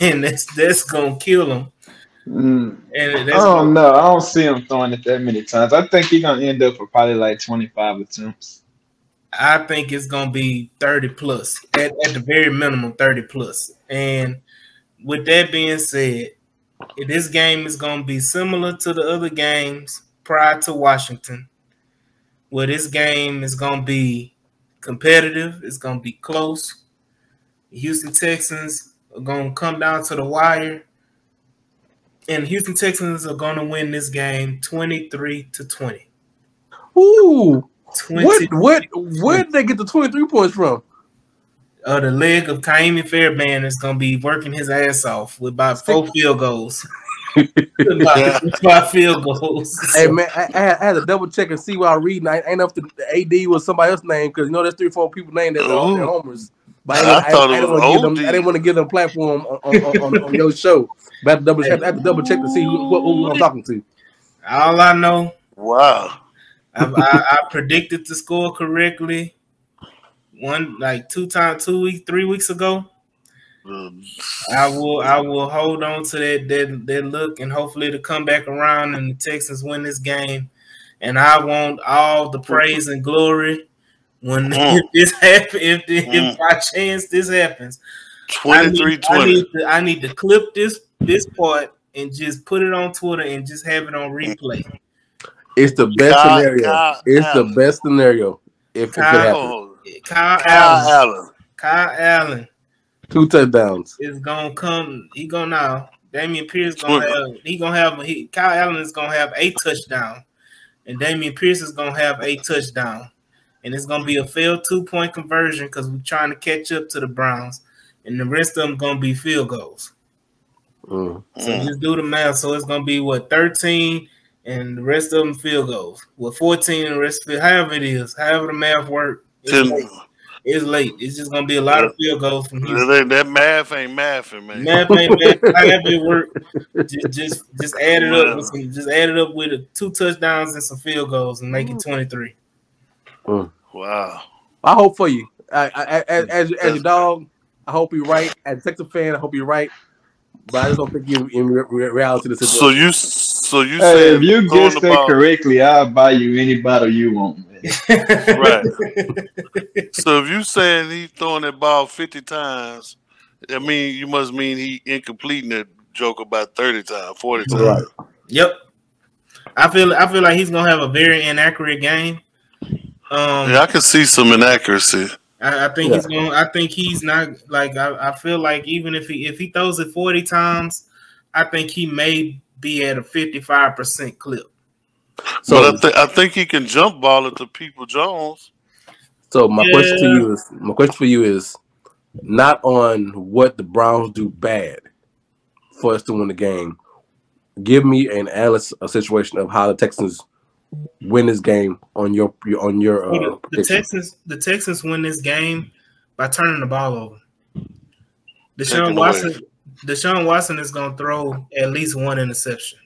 and that's going to kill him. And I don't know. I don't see him throwing it that many times. I think he's going to end up with probably like 25 attempts. I think it's going to be 30 plus, at the very minimum 30 plus. And with that being said, this game is going to be similar to the other games prior to Washington, where this game is going to be competitive. It's going to be close. The Houston Texans are going to come down to the wire, and Houston Texans are going to win this game 23-20. Ooh. Where did they get the 23 points from? The leg of Kaimi Fairbairn is going to be working his ass off with about 4 field goals. about 5 field goals. Hey, man, I had to double check and see what I'm reading. I ain't know if the AD was somebody else's name because there's 3 or 4 people named that are homers. But I didn't want to give them a platform on your show. But I have to double check to see who I'm talking to. All I know. Wow. I predicted the score correctly. 3 weeks ago. I will hold on to that look and hopefully to come back around and the Texans win this game. And I want all the praise and glory when this happens. If by chance this happens, 23-20. I need to clip this part and just put it on Twitter and just have it on replay. It's the best scenario. The best scenario if it happens. Kyle Allen. 2 touchdowns. Is gonna come. He gonna now. Damian Pierce Kyle Allen is gonna have a touchdown, and Damian Pierce is gonna have a touchdown, and it's gonna be a failed 2-point conversion because we're trying to catch up to the Browns, and the rest of them gonna be field goals. So just do the math. So it's gonna be 13, and the rest of them field goals. 14 and the rest of it, however the math works. It's late. It's just gonna be a lot of field goals from Houston. That math ain't mathing, man. Math ain't math. However it work, just add it up. Just add it up with 2 touchdowns and some field goals and make it 23. Wow. I hope for you. As your dog, I hope you're right. As a Texas fan, I hope you're right. But I just don't think you in reality the situation. So you Hey, if saying you throwing guess the that ball correctly, I'll buy you any bottle you want, man. right? So if you saying he throwing that ball 50 times, I mean you must mean he incompleting that joke about 30 times, 40 times. Right. Yep. I feel like he's gonna have a very inaccurate game. Yeah, I can see some inaccuracy. I think Yeah. he's going. I think he's not like. I feel like even if he throws it 40 times, I think he may be at a 55% clip. So But I think he can jump ball it to People Jones. So my question for you is not on what the Browns do bad for us to win the game. Give me an analysis a situation of how the Texans win this game on your prediction. The Texans win this game by turning the ball over. Taking away. Deshaun Watson is going to throw at least one interception.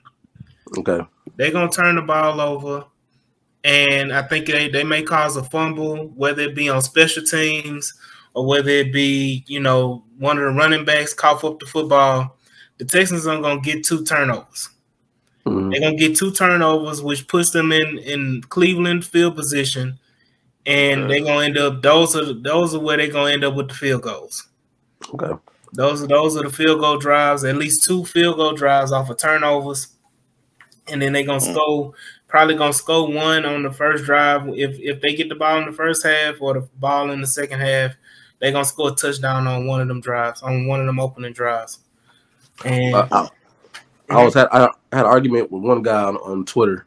Okay. They're going to turn the ball over, and I think they may cause a fumble, whether it be on special teams or whether it be, one of the running backs cough up the football. The Texans are going to get 2 turnovers. Mm-hmm. They're going to get 2 turnovers, which puts them in Cleveland field position, and they're going to end up – those are where they're going to end up with the field goals. Okay. Those are the field goal drives, at least 2 field goal drives off of turnovers. And then they're going to score, probably going to score 1 on the first drive. If they get the ball in the first half or the ball in the second half, they're going to score a touchdown on one of them drives, on one of them opening drives. And I had an argument with one guy on Twitter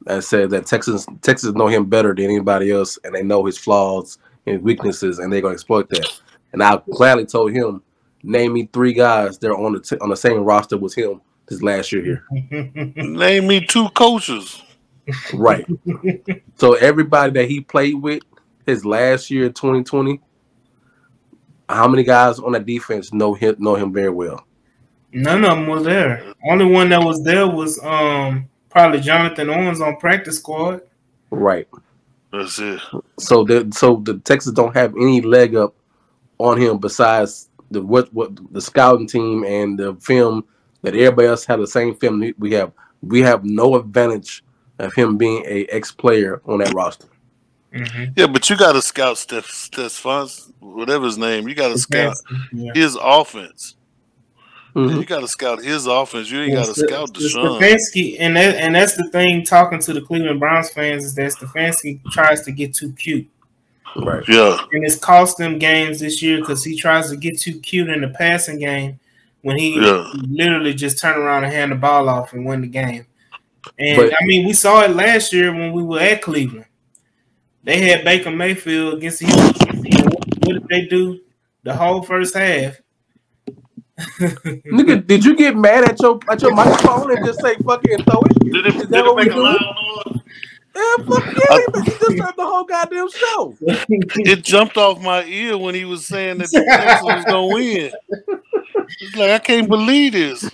that said that Texans know him better than anybody else, and they know his flaws and weaknesses, and they're going to exploit that. And I gladly told him, name me 3 guys that are on the same roster with him this last year here. Name me 2 coaches. Right. So everybody that he played with his last year, 2020, how many guys on that defense know him very well? None of them was there. Only one that was there was probably Jonathan Owens on practice squad. Right. That's it. So the Texans don't have any leg up on him besides the scouting team and the film that everybody else have the same film we have. We have no advantage of him being a ex-player on that roster. Mm-hmm. Yeah, but you got to scout Stephon, whatever his name. You got to scout his offense. Mm-hmm. You got to scout his offense. You ain't got to scout Deshaun. Stefanski, and that's the thing. Talking to the Cleveland Browns fans is that Stefanski tries to get too cute. Right. Yeah. And it's cost them games this year because he tries to get too cute in the passing game when he literally just turn around and hand the ball off and win the game. And we saw it last year when we were at Cleveland. They had Baker Mayfield against the Houston. What did they do the whole first half? Nigga, did you get mad at your microphone and just say fuck it and throw it? Did it make a loud noise? Yeah, fuck yeah, he just turned the whole goddamn show. It jumped off my ear when he was saying that the Texans was gonna win. It's like I can't believe this.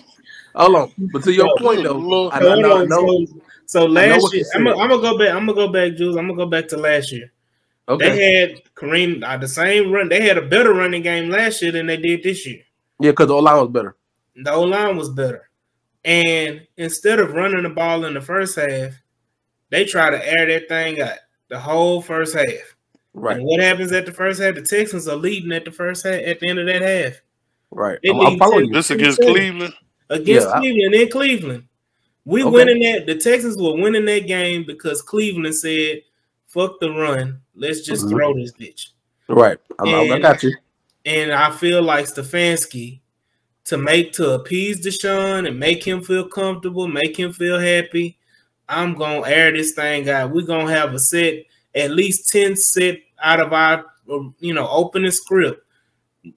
Hold on, but to your point though, I know. So last year, I'm gonna go back. I'm gonna go back, Jules. I'm gonna go back to last year. Okay. They had Kareem the same run. They had a better running game last year than they did this year. Yeah, because the O-line was better. The O-line was better, and instead of running the ball in the first half, they try to air that thing out the whole first half. Right. And what happens at the first half? The Texans are leading at the first half. At the end of that half. Right. I'm following you. This against Cleveland. Cleveland in Cleveland. Winning that. The Texans were winning that game because Cleveland said, fuck the run. Let's just throw this bitch. Right. I got you. And I feel like Stefanski, to appease Deshaun and make him feel comfortable, make him feel happy, I'm going to air this thing out. We're going to have a set, at least 10 set out of our, opening script.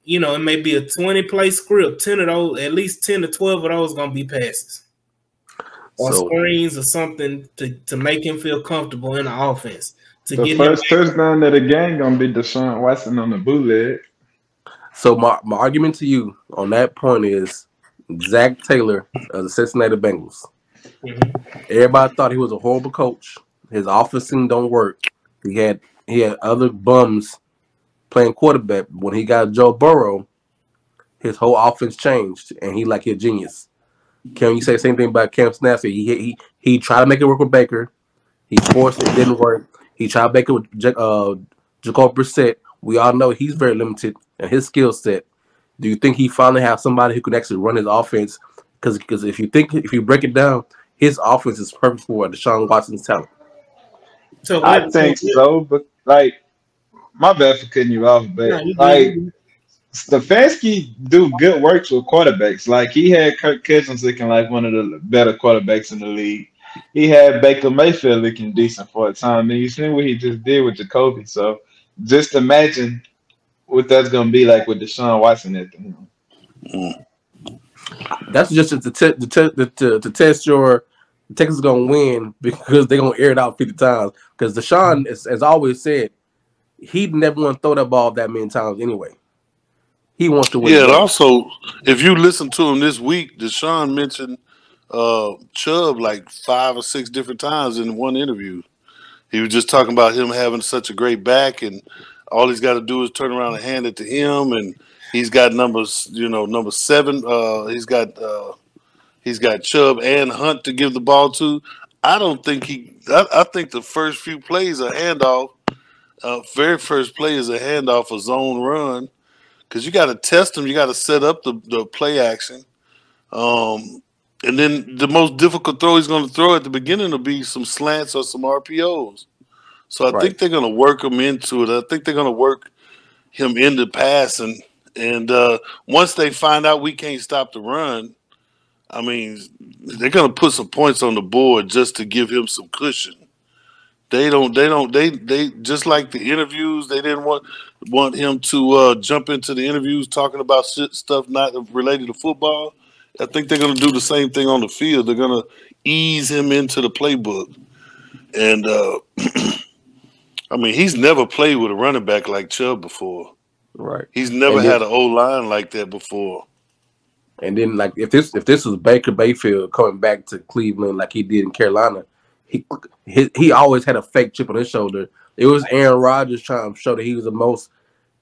It may be a 20-play script. 10 of those, at least 10 to 12 of those going to be passes. Or screens or something to make him feel comfortable in the offense. The first touchdown of the game going to be Deshaun Watson on the bootleg. So my argument to you on that point is Zach Taylor of the Cincinnati Bengals. Mm-hmm. Everybody thought he was a horrible coach. His offense don't work. He had other bums playing quarterback. When he got Joe Burrow, his whole offense changed, and he like a genius. Can you say the same thing about Cam Snapsy? He tried to make it work with Baker. He forced it, didn't work. He tried to make it with Jacoby Brissett. We all know he's very limited in his skill set. Do you think he finally has somebody who can actually run his offense? Because if you break it down, his offense is perfect for Deshaun Watson's talent. So I think so, but like, my bad for cutting you off, but like, Stefanski do good works with quarterbacks. Like, he had Kirk Cousins looking like one of the better quarterbacks in the league. He had Baker Mayfield looking decent for a time, and you seen what he just did with Jacoby. So just imagine what that's gonna be like with Deshaun Watson at the helm. That's just to test your Texans gonna win because they're gonna air it out 50 times. Because Deshaun, as always said, he never want to throw that ball that many times anyway. He wants to win. Yeah, and also, if you listen to him this week, Deshaun mentioned Chubb like 5 or 6 different times in one interview. He was just talking about him having such a great back, and all he's got to do is turn around and hand it to him, and he's got number 7. He's got Chubb and Hunt to give the ball to. I don't think I think the first few plays are handoff. Very first play is a handoff, a zone run, because you got to test them. You got to set up the play action. And then the most difficult throw he's going to throw at the beginning will be some slants or some RPOs. So I think they're going to work him into it. I think they're going to work him into passing. And once they find out we can't stop the run, I mean, they're going to put some points on the board just to give him some cushion. They just like the interviews. They didn't want him to jump into the interviews talking about stuff not related to football. I think they're going to do the same thing on the field. They're going to ease him into the playbook. And, I mean, he's never played with a running back like Chubb before. Right. He's never had an O-line like that before. And then, like, if this was Baker Mayfield coming back to Cleveland like he did in Carolina, he always had a fake chip on his shoulder. It was Aaron Rodgers trying to show that he was the most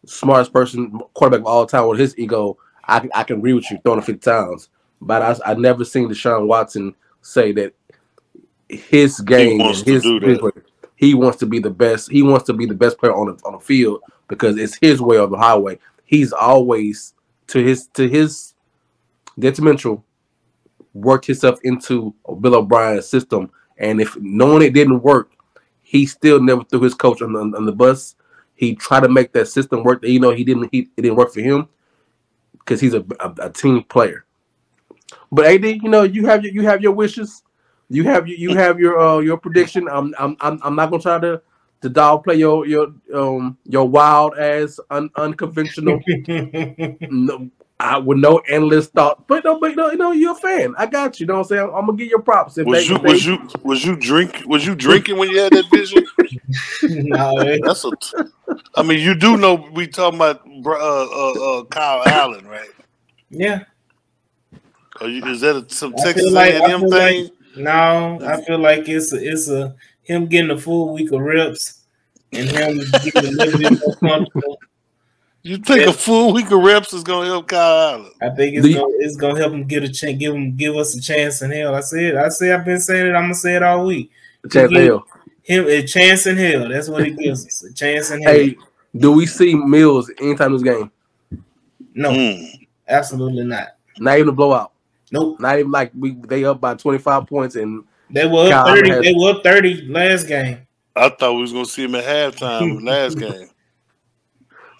smartest quarterback of all time with his ego. I can agree with you throwing it 50 times. But I never seen Deshaun Watson say that his game he wants to be the best. He wants to be the best player on the field because it's his way or the highway. He's always to his detrimental worked himself into Bill O'Brien's system, and if knowing it didn't work, he still never threw his coach on the bus. He tried to make that system work. It didn't work for him because he's a team player. But AD, you have your wishes. You have your prediction. I'm not gonna try to dog play your wild ass unconventional. With no endless thought, but you're a fan. I got you. Know what I'm saying? I'm gonna give you props. Was you drinking when you had that vision? No, I mean, you do know we talking about Kyle Allen, right? Yeah. Is that some Texas A&M thing? No, I feel like it's him getting a full week of reps and him getting a little bit more comfortable. You think a full week of reps is gonna help Kyle Allen? I think it's gonna help him get a chance, give us a chance in hell. I've been saying it. I'm gonna say it all week. A chance in hell. Him a chance in hell. That's what he gives us. A chance in hell. Hey, do we see Mills anytime this game? No, absolutely not. Not even a blowout. Nope. Not even like they up by 25 points and they were up 30. They were up 30 last game. I thought we was gonna see him at halftime last game.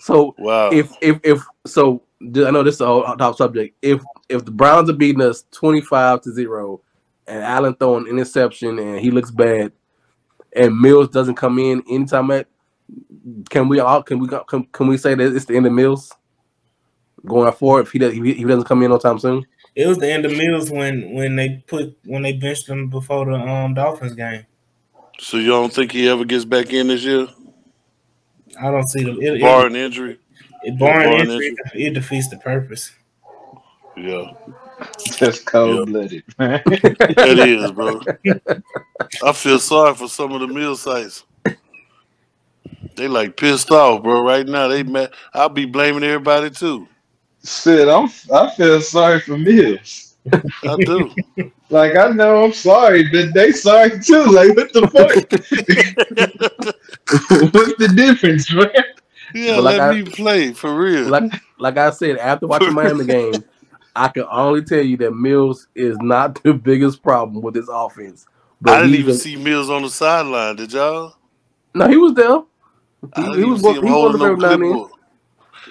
So wow. If I know this is a whole top subject. If the Browns are beating us 25-0, and Allen throwing an interception and he looks bad, and Mills doesn't come in anytime can we say that it's the end of Mills going forward if he doesn't come in no time soon? It was the end of Mills when they benched him before the Dolphins game. So you don't think he ever gets back in this year? I don't see them. Barring injury. Barring injury, it defeats the purpose. Yeah. That's cold-blooded, man. It is, bro. I feel sorry for some of the meal sites. They like pissed off, bro. Right now, they mad. I'll be blaming everybody too. Shit, I feel sorry for Mills. I do. Like I know I'm sorry, but they sorry too. Like what the fuck? What's the difference, man? Yeah, But let me play for real. Like I said, after watching Miami game, I can only tell you that Mills is not the biggest problem with this offense. But I didn't even see Mills on the sideline. Did y'all? No, he was there. I didn't even see him holding no clipboard.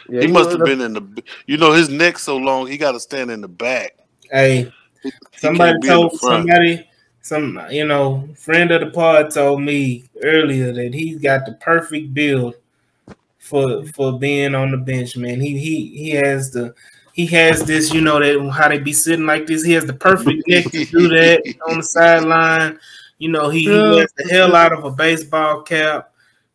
Yeah, he must have been in the. You know, his neck's so long, he got to stand in the back. Hey, somebody told somebody, friend of the pod told me earlier that he's got the perfect build for being on the bench, man. He has this, that how they be sitting like this. He has the perfect neck to do that on the sideline. He has the hell out of a baseball cap.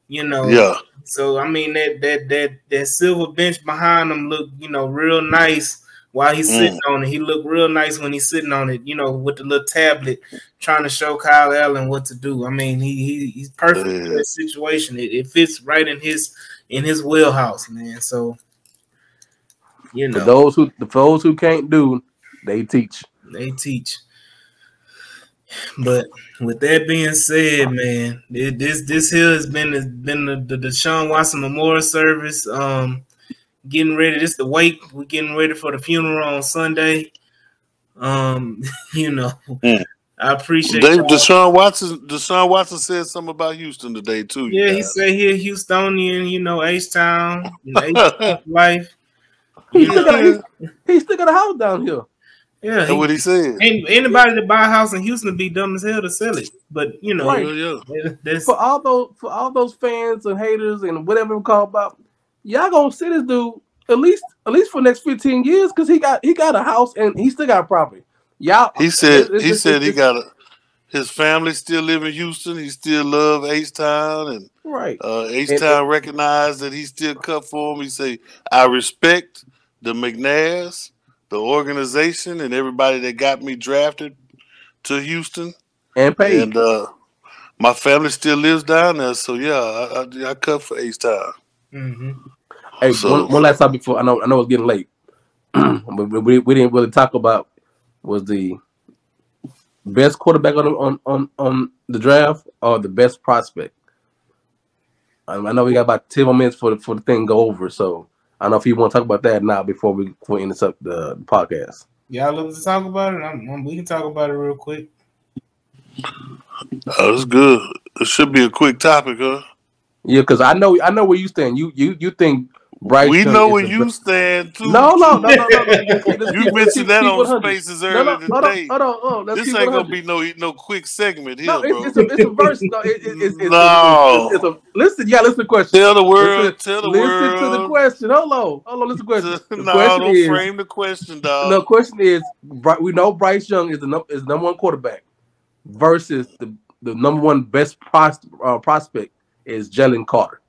Yeah. So I mean that silver bench behind him look, real nice while he's sitting on it. He looked real nice when he's sitting on it, with the little tablet trying to show Kyle Allen what to do. I mean, he's perfect for that situation. It fits right in his wheelhouse, man. So for those who can't do, they teach. They teach. But with that being said, man, this here has been the Deshaun Watson Memorial Service. Getting ready. This the wake. We're getting ready for the funeral on Sunday. I appreciate Deshaun Watson said something about Houston today too. Yeah, he said he a Houstonian. H-Town, H-Town life. He still got a house down here. Yeah, that's what he said. Anybody that buy a house in Houston be dumb as hell to sell it. But right. For all those fans and haters and whatever we call about, y'all gonna see this dude at least for the next 15 years because he got a house and he still got a property. Y'all, he said his family still live in Houston. He still love H-Town and right. H-Town recognized that he still cut for him. He say, I respect the McNairs, the organization, and everybody that got me drafted to Houston and paid. And my family still lives down there, so yeah, I cut for H-Town. Mm-hmm. Hey, so, one last time before I know it's getting late, but we didn't really talk about was the best quarterback on the draft or the best prospect. I know we got about 10 more minutes for the thing to go over, so I don't know if you want to talk about that now before we end this up the podcast. Y'all looking to talk about it? We can talk about it real quick. Oh, that's good. It should be a quick topic, huh? Yeah, because I know where you stand. You think Bryce? We know where you stand too. No. You mentioned that on Spaces earlier today. Hold on. This ain't gonna be no quick segment here, bro. It's a verse. No, listen. Yeah, listen to the question. Tell the world. Listen to the question. Hold on. Listen to the question. Don't frame the question, dog. The question is: we know Bryce Young is the number one quarterback versus the number one best prospect is Jalen Carter.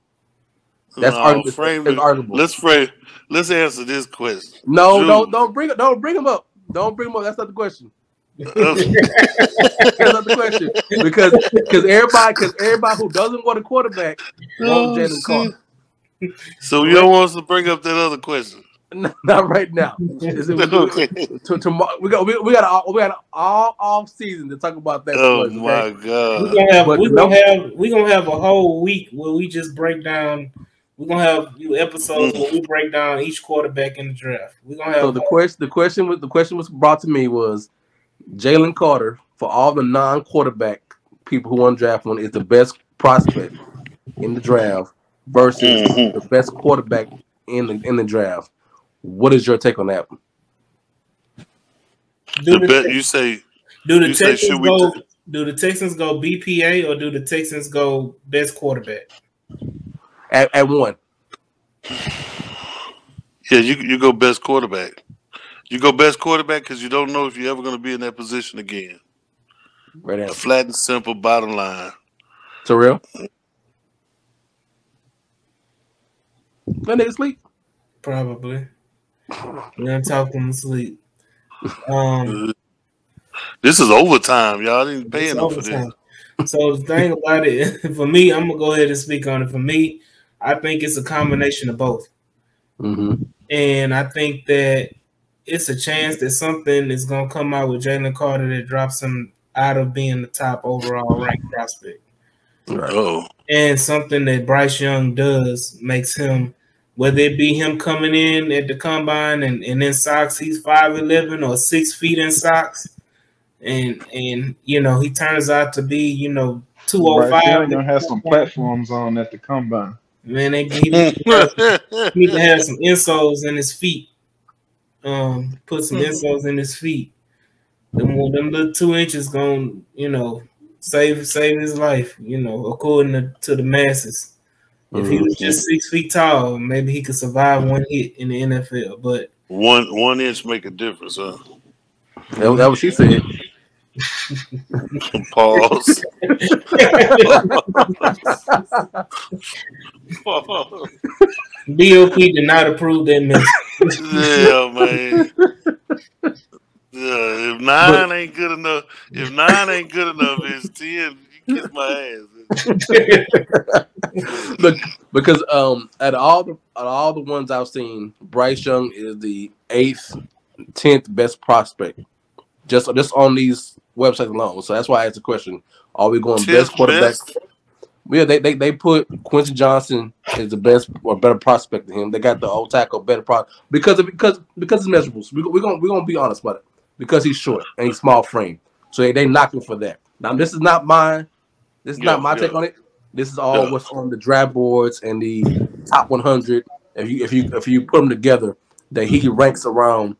That's arguable. Let's answer this question. No, don't bring him up. Don't bring him up. That's not the question. That's not the question. Because everybody who doesn't want a quarterback wants Jalen Carter. So you don't want us to bring up that other question? Not right now. Tomorrow we got all off season to talk about that. Oh question, my God! We're gonna have a whole week where we just break down. We're gonna have episodes where we break down each quarterback in the draft. We're gonna have. So the question was brought to me was Jalen Carter for all the non-quarterback people who want to draft one is the best prospect in the draft versus the best quarterback in the draft. What is your take on that one? Do the Texans go BPA or do the Texans go best quarterback? At one. Yeah, you go best quarterback. You go best quarterback because you don't know if you're ever going to be in that position again. Right now. Flat and simple bottom line. Terrell? That nigga sleep? Probably. We're going to talk them to sleep. This is overtime, y'all. Didn't pay enough for this. So the thing about it, for me, I'm going to go ahead and speak on it. For me, I think it's a combination of both. Mm-hmm. And I think that it's a chance that something is going to come out with Jalen Carter that drops him out of being the top overall ranked prospect. Right. Oh, And something that Bryce Young does makes him, whether it be him coming in at the combine and in socks, he's 5'11" or 6 feet in socks. And you know, he turns out to be, you know, Bryce 205. Young gonna have some platforms on at the combine. Man, he need to have some insoles in his feet. Put some insoles in his feet. Them little 2 inches gonna, you know, save his life, you know, according to the masses. If he was just 6 feet tall, maybe he could survive one hit in the NFL. But 1 inch make a difference, huh? That what she said. Pause. Pause. B.O.P did not approve that message. Yeah, man. Yeah, if 9 ain't good enough, it's 10. You kiss my ass. Look, because at all the ones I've seen, Bryce Young is the 8th, 10th best prospect. Just on these websites alone. So that's why I asked the question: are we going best quarterback? Yeah, they put Quincy Johnson is the best or better prospect than him. They got the old tackle better prospect because his measurables. We're gonna be honest about it. Because he's short and he's small frame. So they knock him for that. Now this is not mine. This is not my take on it. This is all what's on the draft boards and the top 100. If you put them together, that he ranks around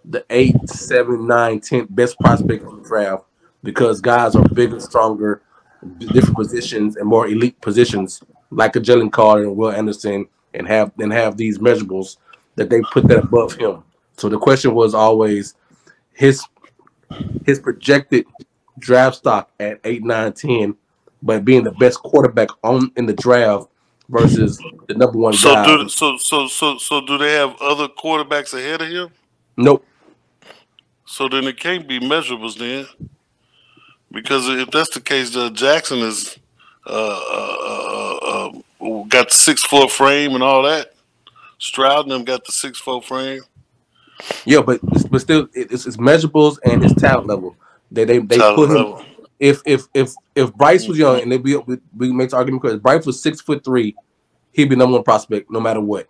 the 8, 7, 9, 10 best prospect on the draft because guys are bigger, stronger, different positions and more elite positions like a Jalen Carter and Will Anderson and have these measurables that they put that above him. So the question was always his projected draft stock at 8, 9, 10, but being the best quarterback in the draft versus the number one guy. So do they have other quarterbacks ahead of him? Nope. So then it can't be measurables then, because if that's the case, Jackson is got the 6'4" frame and all that. Stroud and them got the 6'4" frame. Yeah, but still, it's measurables and his talent level. They put him. Level. If Bryce was young and we make the argument because Bryce was 6'3", he'd be number one prospect no matter what.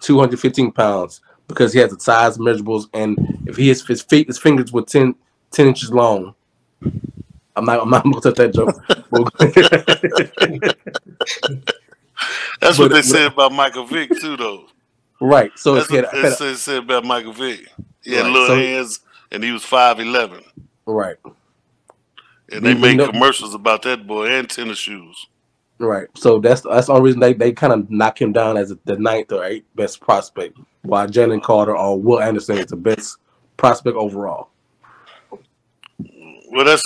215 pounds because he has the size measurables, and if his fingers were 10 inches long. I'm not gonna touch that joke. That's what they said about Michael Vick too, though. Right. So that's what they said about Michael Vick. He had little hands, and he was 5'11". Right. And they made commercials about that boy and tennis shoes. Right. So that's the only reason they kind of knock him down as the 9th or 8th best prospect, while Jalen Carter or Will Anderson is the best prospect overall. Well, that's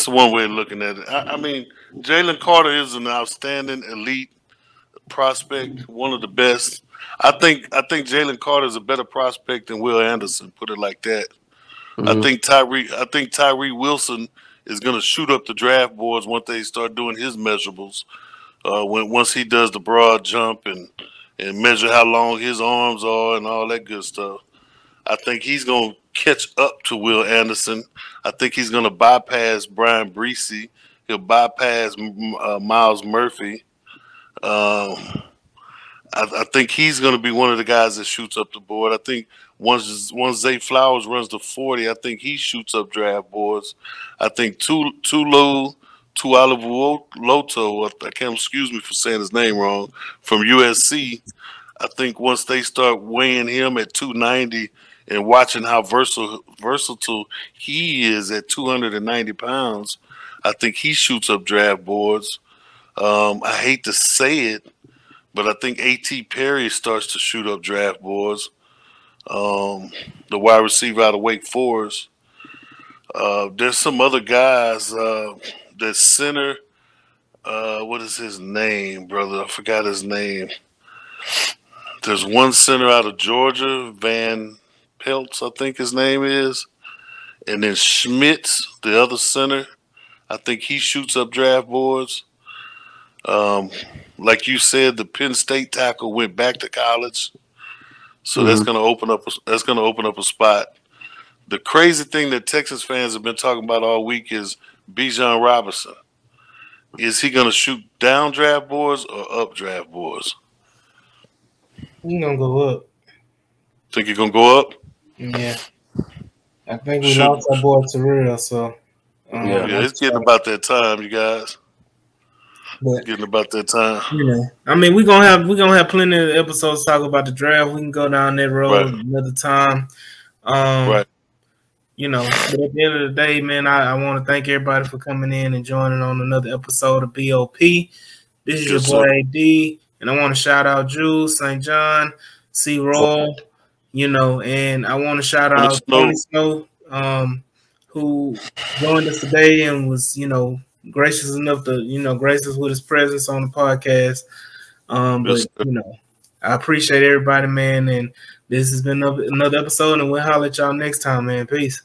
one way of looking at it. I mean, Jalen Carter is an outstanding elite prospect, one of the best. I think Jalen Carter is a better prospect than Will Anderson. Put it like that. Mm-hmm. I think Tyree Wilson is going to shoot up the draft boards once they start doing his measurables. Once he does the broad jump and measure how long his arms are and all that good stuff, I think he's going to catch up to Will Anderson. I think he's going to bypass Brian Breesy. He'll bypass Miles Murphy. I think he's going to be one of the guys that shoots up the board. I think once Zay Flowers runs to 40, I think he shoots up draft boards. I think Tualoto, I can't, excuse me for saying his name wrong, from USC. I think once they start weighing him at 290 and watching how versatile he is at 290 pounds, I think he shoots up draft boards. I hate to say it, but I think A.T. Perry starts to shoot up draft boards. The wide receiver out of Wake Forest. There's some other guys. The center, what is his name, brother? I forgot his name. There's one center out of Georgia, Van Peltz, I think his name is. And then Schmitz, the other center. I think he shoots up draft boards. Like you said, the Penn State tackle went back to college, so that's going to open up a spot. The crazy thing that Texas fans have been talking about all week is Bijan Robinson. Is he going to shoot down draft boards or up draft boards? He's gonna go up. Think he's gonna go up? Yeah, I think we lost our boy Terrell, so yeah, it's getting about that time, you guys. But, getting about that time. You know, I mean, we're gonna have plenty of episodes to talk about the draft. We can go down that road another time. Right. You know, but at the end of the day, man, I want to thank everybody for coming in and joining on another episode of B.O.P. This is your boy AD, and I want to shout out Jules, St. John, C. Roll, you know, and I want to shout out Tony Snow, who joined us today and was, you know, gracious enough to, you know, grace us with his presence on the podcast. But, you know, I appreciate everybody, man, and this has been another episode, and we'll holler at y'all next time, man. Peace.